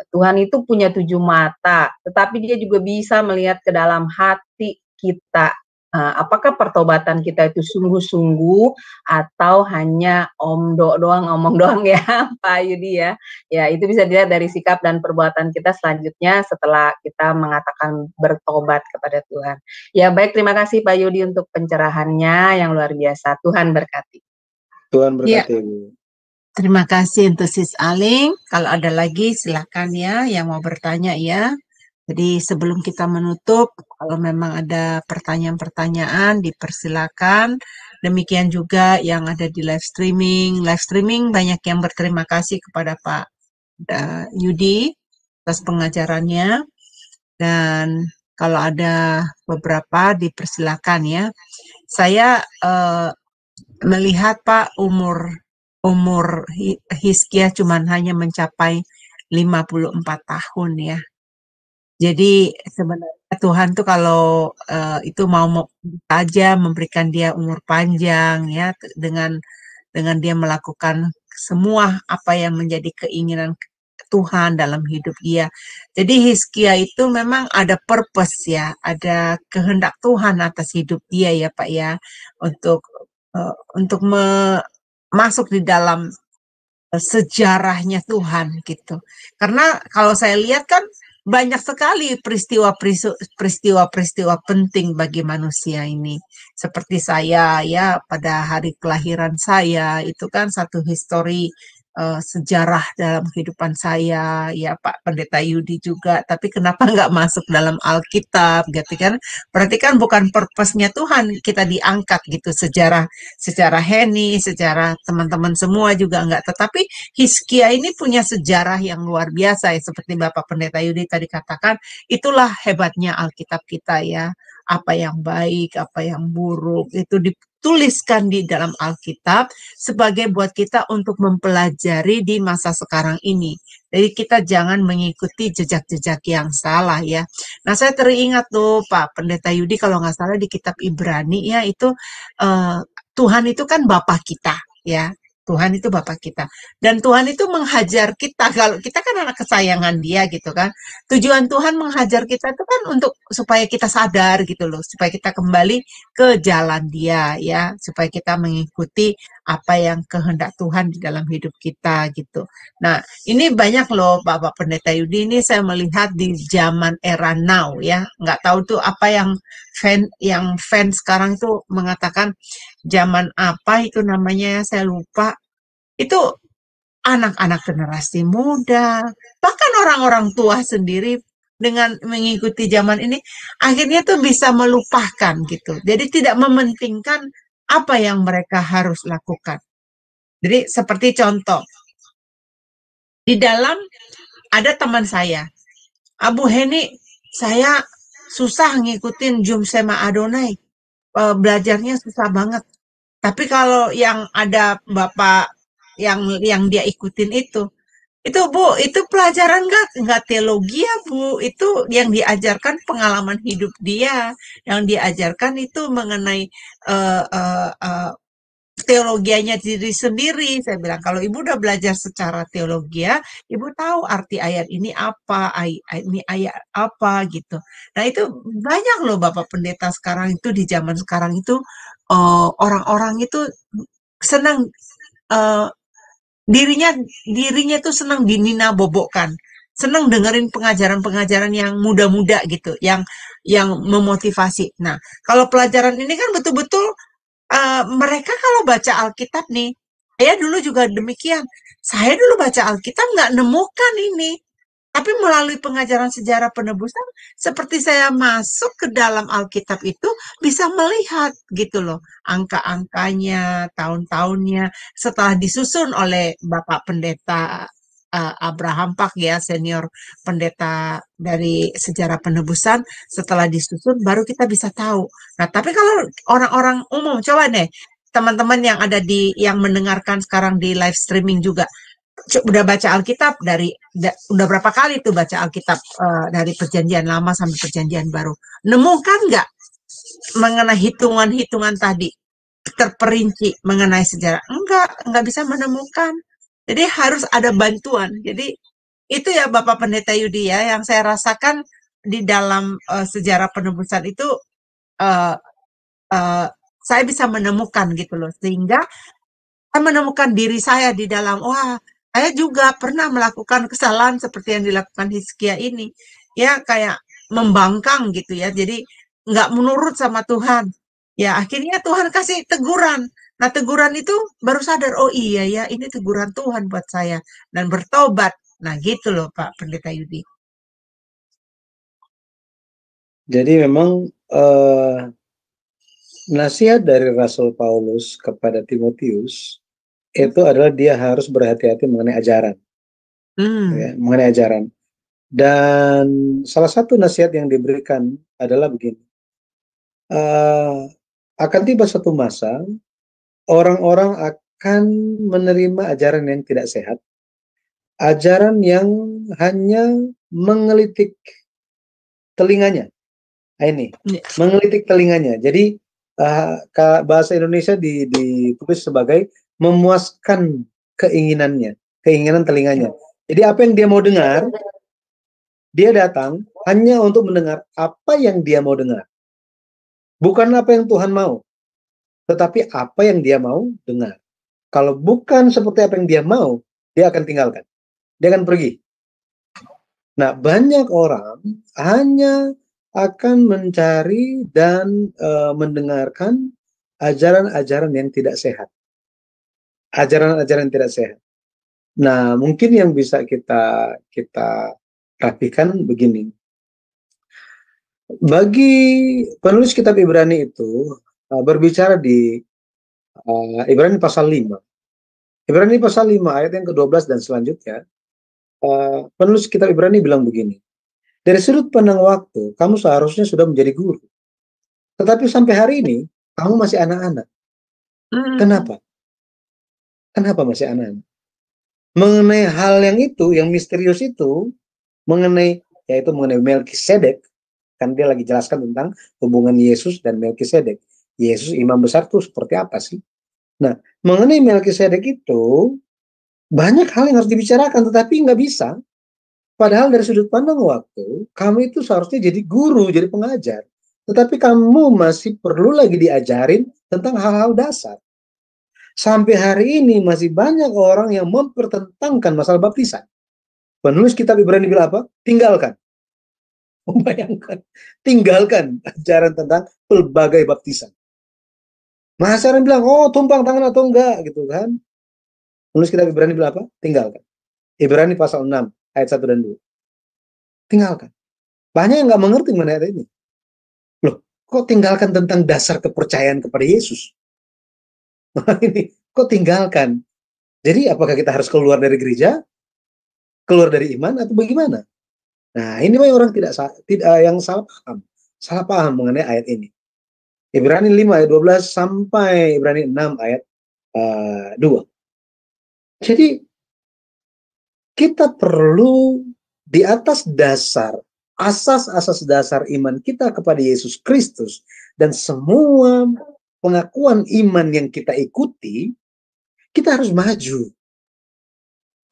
Tuhan itu punya 7 mata, tetapi dia juga bisa melihat ke dalam hati kita. Apakah pertobatan kita itu sungguh-sungguh atau hanya ngomong doang ya, Pak Yudi ya. Ya, itu bisa dilihat dari sikap dan perbuatan kita selanjutnya setelah kita mengatakan bertobat kepada Tuhan. Ya, baik, terima kasih Pak Yudi untuk pencerahannya yang luar biasa. Tuhan berkati. Tuhan Ya, berkati, Bu. terima kasih untuk Sis Aling. Kalau ada lagi silakan ya yang mau bertanya ya. Jadi sebelum kita menutup, kalau memang ada pertanyaan-pertanyaan dipersilakan. Demikian juga yang ada di live streaming. Live streaming banyak yang berterima kasih kepada Pak Yudi atas pengajarannya. Dan kalau ada beberapa dipersilakan ya. Saya melihat Pak umur Hizkia cuman hanya mencapai 54 tahun ya. Jadi sebenarnya Tuhan tuh kalau itu mau saja memberikan dia umur panjang ya dengan dia melakukan semua apa yang menjadi keinginan Tuhan dalam hidup dia. Jadi Hizkia itu memang ada purpose ya, ada kehendak Tuhan atas hidup dia ya Pak ya untuk masuk di dalam sejarahnya Tuhan gitu. Karena kalau saya lihat kan banyak sekali peristiwa-peristiwa penting bagi manusia ini. Seperti saya ya pada hari kelahiran saya itu kan satu histori sejarah dalam kehidupan saya ya Pak Pendeta Yudi juga. Tapi kenapa nggak masuk dalam Alkitab gitu kan? Berarti kan bukan purpose-nya Tuhan kita diangkat gitu sejarah Heni, sejarah teman-teman semua juga enggak. Tetapi Hizkia ini punya sejarah yang luar biasa ya, seperti Bapak Pendeta Yudi tadi katakan, itulah hebatnya Alkitab kita ya. Apa yang baik, apa yang buruk, itu dituliskan di dalam Alkitab sebagai buat kita untuk mempelajari di masa sekarang ini. Jadi kita jangan mengikuti jejak-jejak yang salah ya. Nah saya teringat tuh Pak Pendeta Yudi kalau nggak salah di kitab Ibrani ya itu Tuhan itu kan Bapa kita ya. Tuhan itu Bapa kita. Dan Tuhan itu menghajar kita. Kalau kita kan anak kesayangan dia gitu kan. Tujuan Tuhan menghajar kita itu kan untuk supaya kita sadar gitu loh. Supaya kita kembali ke jalan dia ya. Supaya kita mengikuti apa yang kehendak Tuhan di dalam hidup kita gitu. Nah ini banyak loh Bapak Pendeta Yudi ini saya melihat di zaman era now ya. Nggak tahu tuh apa yang fans sekarang tuh mengatakan zaman apa itu namanya saya lupa. Itu anak-anak generasi muda, bahkan orang-orang tua sendiri dengan mengikuti zaman ini akhirnya tuh bisa melupakan gitu. Jadi tidak mementingkan apa yang mereka harus lakukan. Jadi seperti contoh di dalam ada teman saya, Abu Heni, saya susah ngikutin Jum Sema Adonai, belajarnya susah banget. Tapi kalau yang ada Bapak yang dia ikutin itu Bu, itu pelajaran nggak teologi ya Bu, itu yang diajarkan pengalaman hidup dia, yang diajarkan itu mengenai teologianya diri sendiri. Saya bilang kalau Ibu udah belajar secara teologi ya, Ibu tahu arti ayat ini apa, ini ayat apa gitu. Nah itu banyak loh Bapak Pendeta sekarang itu di zaman sekarang itu orang-orang itu senang dirinya tuh senang dinina bobokkan, senang dengerin pengajaran-pengajaran yang muda-muda gitu, yang memotivasi. Nah, kalau pelajaran ini kan betul-betul mereka kalau baca Alkitab nih, saya dulu juga demikian. Saya dulu baca Alkitab nggak nemukan ini. Tapi melalui pengajaran sejarah penebusan, seperti saya masuk ke dalam Alkitab itu bisa melihat gitu loh, angka-angkanya, tahun-tahunnya, setelah disusun oleh Bapak Pendeta Abraham Pak ya, senior pendeta dari sejarah penebusan, setelah disusun baru kita bisa tahu. Nah, tapi kalau orang-orang umum, coba deh teman-teman yang ada yang mendengarkan sekarang di live streaming juga, udah baca Alkitab udah berapa kali tuh baca Alkitab dari Perjanjian Lama sampai Perjanjian Baru, nemukan nggak mengenai hitungan-hitungan tadi terperinci mengenai sejarah? Enggak bisa menemukan. Jadi harus ada bantuan. Jadi itu ya Bapak Pendeta Yudi ya, yang saya rasakan di dalam sejarah penebusan itu, uh, uh, saya bisa menemukan gitu loh, sehingga saya menemukan diri saya di dalam, wah, saya juga pernah melakukan kesalahan seperti yang dilakukan Hizkia ini, ya kayak membangkang gitu ya, jadi nggak menurut sama Tuhan. Ya akhirnya Tuhan kasih teguran. Nah teguran itu baru sadar, oh iya ya ini teguran Tuhan buat saya, dan bertobat. Nah gitu loh Pak Pendeta Yudi. Jadi memang nasihat dari Rasul Paulus kepada Timotius itu adalah dia harus berhati-hati mengenai ajaran, ya, mengenai ajaran. Dan salah satu nasihat yang diberikan adalah begini, akan tiba satu masa orang-orang akan menerima ajaran yang tidak sehat, ajaran yang hanya mengelitik telinganya. Nah, ini mengelitik telinganya. Jadi bahasa Indonesia ditulis sebagai memuaskan keinginan telinganya. Jadi apa yang dia mau dengar, dia datang hanya untuk mendengar apa yang dia mau dengar. Bukan apa yang Tuhan mau, tetapi apa yang dia mau dengar. Kalau bukan seperti apa yang dia mau, dia akan tinggalkan. Dia akan pergi. Nah, banyak orang hanya akan mencari dan mendengarkan ajaran-ajaran yang tidak sehat. Ajaran-ajaran tidak sehat. Nah, mungkin yang bisa kita rapikan begini. Bagi penulis kitab Ibrani itu berbicara di Ibrani pasal 5. Ibrani pasal 5 ayat yang ke-12 dan selanjutnya, penulis kitab Ibrani bilang begini. Dari sudut pandang waktu, kamu seharusnya sudah menjadi guru. Tetapi sampai hari ini, kamu masih anak-anak. Kenapa? Kenapa masih anak-anak? Mengenai hal yang itu, yang misterius itu, yaitu mengenai Melkisedek, kan dia lagi jelaskan tentang hubungan Yesus dan Melkisedek. Yesus imam besar itu seperti apa sih? Nah, mengenai Melkisedek itu, banyak hal yang harus dibicarakan, tetapi nggak bisa. Padahal dari sudut pandang waktu, kamu itu seharusnya jadi guru, jadi pengajar. Tetapi kamu masih perlu lagi diajarin tentang hal-hal dasar. Sampai hari ini masih banyak orang yang mempertentangkan masalah baptisan. Penulis kitab Ibrani bilang apa? Tinggalkan. Membayangkan. Tinggalkan ajaran tentang pelbagai baptisan. Masyarakat bilang, oh tumpang tangan atau enggak, gitu kan. Penulis kitab Ibrani bilang apa? Tinggalkan. Ibrani pasal 6. Ayat 1 dan 2. Tinggalkan. Banyak yang nggak mengerti mengenai ayat ini. Loh, kok tinggalkan tentang dasar kepercayaan kepada Yesus? Ini, kok tinggalkan? Jadi apakah kita harus keluar dari gereja? Keluar dari iman atau bagaimana? Nah, ini memang orang tidak yang salah paham. Salah paham mengenai ayat ini. Ibrani 5 ayat 12 sampai Ibrani 6 ayat 2. Jadi kita perlu di atas dasar, asas-asas dasar iman kita kepada Yesus Kristus dan semua pengakuan iman yang kita ikuti, kita harus maju.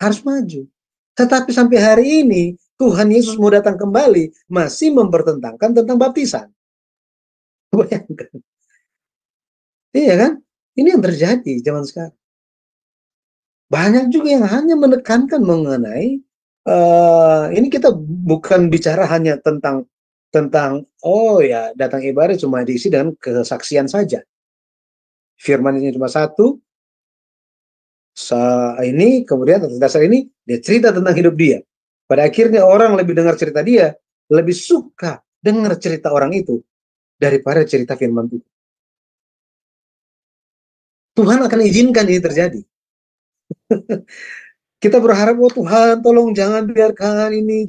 Harus maju. Tetapi sampai hari ini, Tuhan Yesus mau datang kembali, masih mempertentangkan tentang baptisan. Bayangkan. Iya kan? Ini yang terjadi zaman sekarang. Banyak juga yang hanya menekankan mengenai ini kita bukan bicara hanya tentang oh ya datang ibadah cuma diisi dengan kesaksian saja. Firman ini cuma satu. Ini kemudian atas dasar ini dia cerita tentang hidup dia. Pada akhirnya orang lebih dengar cerita dia, lebih suka dengar cerita orang itu daripada cerita firman Tuhan. Tuhan akan izinkan ini terjadi. Kita berharap, oh Tuhan, tolong jangan biarkan ini,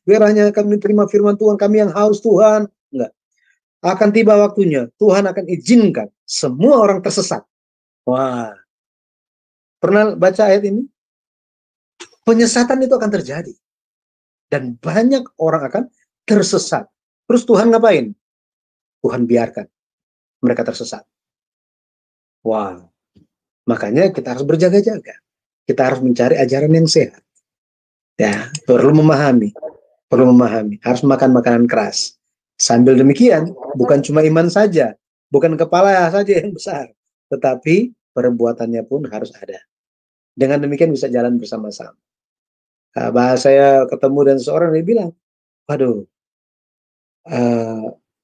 biar hanya kami terima firman Tuhan, kami yang haus Tuhan. Enggak. Akan tiba waktunya, Tuhan akan izinkan semua orang tersesat. Wah, pernah baca ayat ini? Penyesatan itu akan terjadi. Dan banyak orang akan tersesat. Terus Tuhan ngapain? Tuhan biarkan mereka tersesat. Wah, makanya kita harus berjaga-jaga. Kita harus mencari ajaran yang sehat. Ya, perlu memahami, harus makan makanan keras. Sambil demikian, bukan cuma iman saja, bukan kepala saja yang besar, tetapi perbuatannya pun harus ada. Dengan demikian bisa jalan bersama-sama. Bahas saya ketemu dan seorang dia bilang, waduh,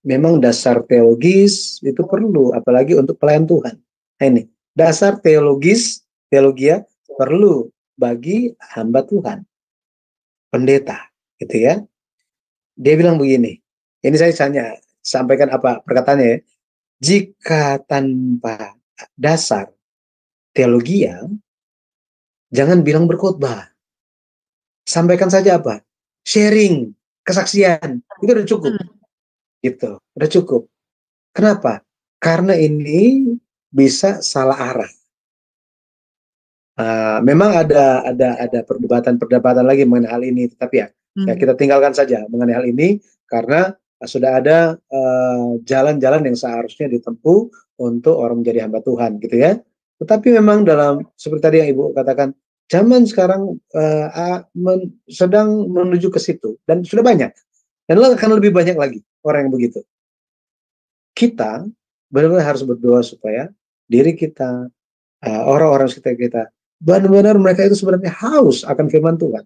memang dasar teologis itu perlu, apalagi untuk pelayan Tuhan. Nah, ini dasar teologia perlu bagi hamba Tuhan, pendeta, gitu ya. Dia bilang begini, ini saya sampaikan apa perkataannya ya. Jika tanpa dasar teologia, jangan bilang berkhotbah. Sampaikan saja apa? Sharing, kesaksian, itu udah cukup. Gitu, udah cukup. Kenapa? Karena ini bisa salah arah. Memang ada perdebatan lagi mengenai hal ini, tetapi ya kita tinggalkan saja mengenai hal ini karena sudah ada jalan-jalan yang seharusnya ditempuh untuk orang menjadi hamba Tuhan, gitu ya. Tetapi memang dalam seperti tadi yang Ibu katakan, zaman sekarang sedang menuju ke situ dan sudah banyak dan akan lebih banyak lagi orang yang begitu. Kita benar-benar harus berdoa supaya diri kita, orang-orang sekitar kita, benar-benar mereka itu sebenarnya haus akan firman Tuhan.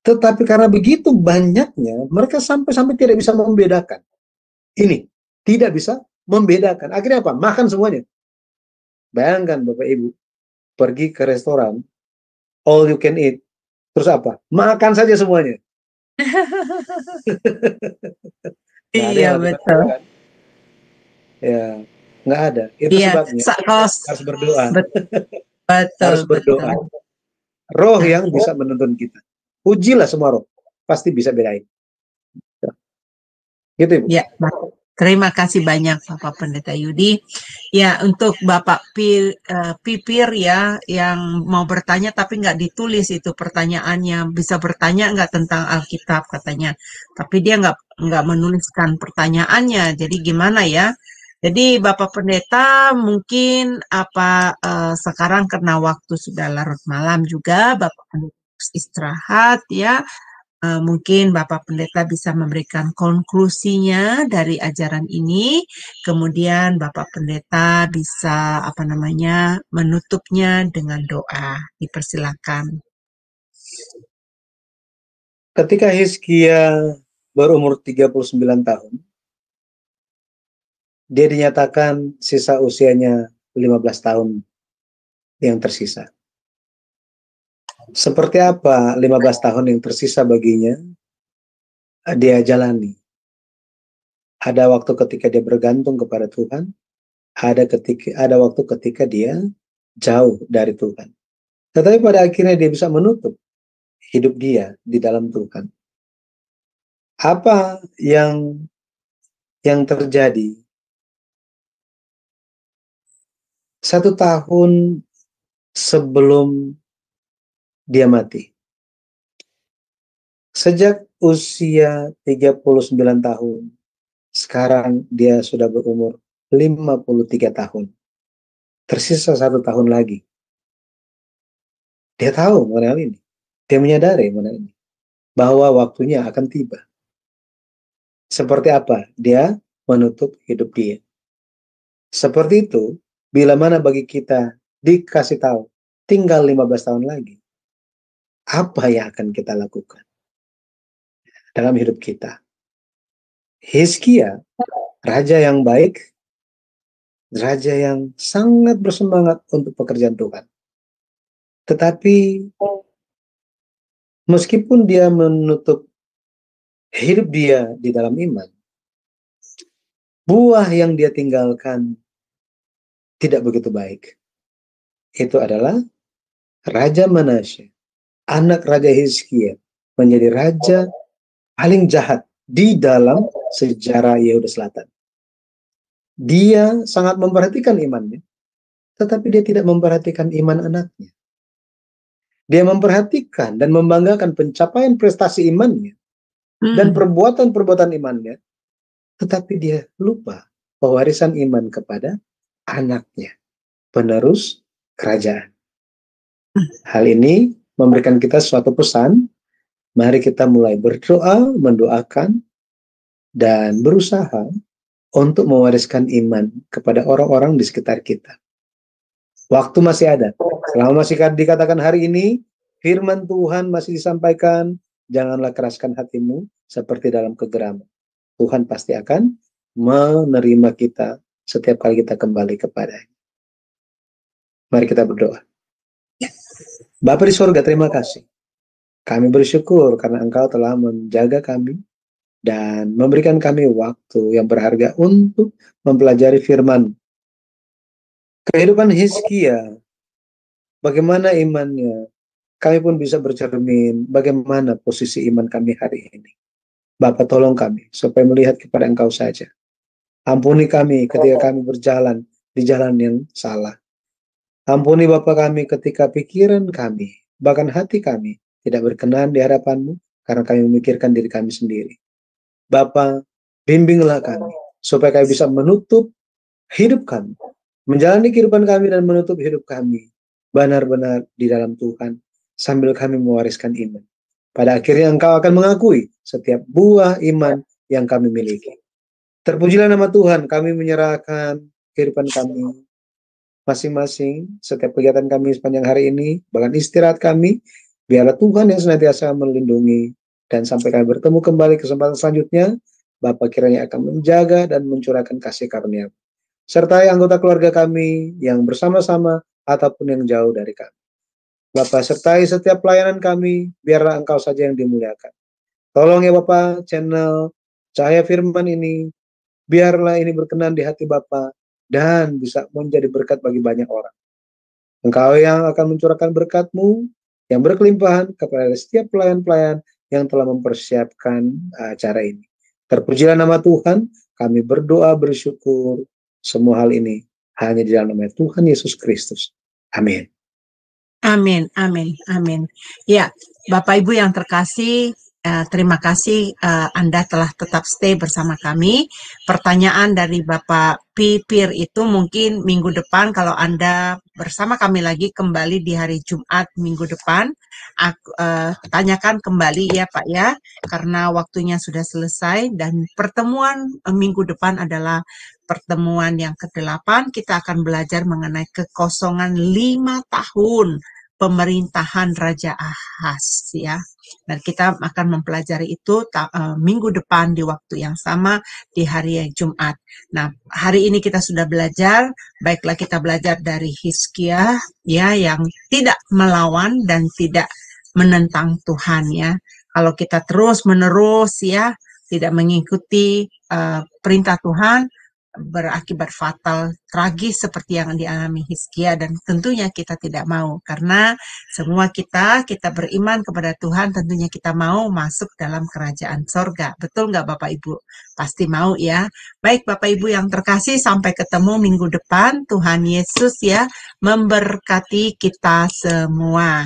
Tetapi karena begitu banyaknya, mereka sampai-sampai tidak bisa membedakan. Ini, tidak bisa membedakan. Akhirnya apa? Makan semuanya. Bayangkan Bapak Ibu, pergi ke restoran, all you can eat. Terus apa? Makan saja semuanya. Iya, betul. Kan? Ya, nggak ada. Itu sebabnya harus berdoa. Betul, harus berdoa. betul. Roh yang bisa menuntun kita. Ujilah semua roh, pasti bisa bedain. Gitu Ibu. Ya, terima kasih banyak Bapak Pendeta Yudi. Ya, untuk Bapak Pipir ya yang mau bertanya tapi nggak ditulis itu pertanyaannya. Bisa bertanya nggak tentang Alkitab katanya. Tapi dia nggak menuliskan pertanyaannya. Jadi gimana ya? Jadi Bapak Pendeta mungkin sekarang karena waktu sudah larut malam juga Bapak Pendeta istirahat ya. Mungkin Bapak Pendeta bisa memberikan konklusinya dari ajaran ini, kemudian Bapak Pendeta bisa menutupnya dengan doa. Dipersilakan. Ketika Hizkia berumur 39 tahun, dia dinyatakan sisa usianya 15 tahun yang tersisa. Seperti apa 15 tahun yang tersisa baginya? Dia jalani. Ada waktu ketika dia bergantung kepada Tuhan, ada waktu ketika dia jauh dari Tuhan. Tetapi pada akhirnya dia bisa menutup hidup dia di dalam Tuhan. Apa yang terjadi? 1 tahun sebelum dia mati. Sejak usia 39 tahun, sekarang dia sudah berumur 53 tahun. Tersisa 1 tahun lagi. Dia tahu mengenai hal ini. Dia menyadari mengenai ini. Bahwa waktunya akan tiba. Seperti apa? Dia menutup hidup dia. Seperti itu, bila mana bagi kita dikasih tahu, tinggal 15 tahun lagi. Apa yang akan kita lakukan dalam hidup kita? Hizkia, raja yang baik, raja yang sangat bersemangat untuk pekerjaan Tuhan. Tetapi meskipun dia menutup hidup dia di dalam iman, buah yang dia tinggalkan tidak begitu baik. Itu adalah Raja Manasye, anak Raja Hizkia, menjadi raja paling jahat di dalam sejarah Yehuda Selatan. Dia sangat memperhatikan imannya, tetapi dia tidak memperhatikan iman anaknya. Dia memperhatikan dan membanggakan pencapaian prestasi imannya dan perbuatan-perbuatan imannya, tetapi dia lupa pewarisan iman kepada anaknya, penerus kerajaan. Hal ini memberikan kita suatu pesan, mari kita mulai berdoa, mendoakan, dan berusaha untuk mewariskan iman kepada orang-orang di sekitar kita. Waktu masih ada. Selama masih dikatakan hari ini, firman Tuhan masih disampaikan, janganlah keraskan hatimu seperti dalam kegeraman. Tuhan pasti akan menerima kita setiap kali kita kembali kepadanya. Mari kita berdoa. Bapa di surga, terima kasih. Kami bersyukur karena Engkau telah menjaga kami dan memberikan kami waktu yang berharga untuk mempelajari firman. Kehidupan Hizkia, bagaimana imannya, kami pun bisa bercermin bagaimana posisi iman kami hari ini. Bapa, tolong kami supaya melihat kepada Engkau saja. Ampuni kami ketika kami berjalan di jalan yang salah. Ampuni Bapa kami ketika pikiran kami, bahkan hati kami tidak berkenan di hadapan-Mu karena kami memikirkan diri kami sendiri. Bapa, bimbinglah kami supaya kami bisa menutup hidup kami, menjalani kehidupan kami dan menutup hidup kami benar-benar di dalam Tuhan sambil kami mewariskan iman. Pada akhirnya Engkau akan mengakui setiap buah iman yang kami miliki. Terpujilah nama Tuhan, kami menyerahkan kehidupan kami masing-masing, setiap kegiatan kami sepanjang hari ini, bahkan istirahat kami, biarlah Tuhan yang senantiasa melindungi, dan sampai kami bertemu kembali kesempatan selanjutnya, Bapa kiranya akan menjaga dan mencurahkan kasih karunia. Sertai anggota keluarga kami yang bersama-sama ataupun yang jauh dari kami. Bapa, sertai setiap pelayanan kami, biarlah Engkau saja yang dimuliakan. Tolong ya Bapa, channel Cahaya Firman ini, biarlah ini berkenan di hati Bapa dan bisa menjadi berkat bagi banyak orang. Engkau yang akan mencurahkan berkat-Mu yang berkelimpahan kepada setiap pelayan-pelayan yang telah mempersiapkan acara ini. Terpujilah nama Tuhan, kami berdoa bersyukur semua hal ini hanya di dalam nama Tuhan Yesus Kristus. Amin. Amin, amin, amin. Ya, Bapak Ibu yang terkasih, terima kasih Anda telah tetap stay bersama kami. Pertanyaan dari Bapak Pipir itu mungkin minggu depan kalau Anda bersama kami lagi kembali di hari Jumat minggu depan, tanyakan kembali ya Pak ya, karena waktunya sudah selesai dan pertemuan minggu depan adalah pertemuan yang ke-8. Kita akan belajar mengenai kekosongan 5 tahun pemerintahan Raja Ahaz ya. Dan kita akan mempelajari itu minggu depan di waktu yang sama di hari Jumat. Nah, hari ini kita sudah belajar, baiklah kita belajar dari Hizkia ya yang tidak melawan dan tidak menentang Tuhan ya. Kalau kita terus-menerus ya tidak mengikuti perintah Tuhan, berakibat fatal, tragis seperti yang dialami Hizkia, dan tentunya kita tidak mau karena semua kita beriman kepada Tuhan, tentunya kita mau masuk dalam kerajaan sorga. Betul nggak Bapak Ibu? Pasti mau ya. Baik Bapak Ibu yang terkasih, sampai ketemu minggu depan. Tuhan Yesus ya memberkati kita semua.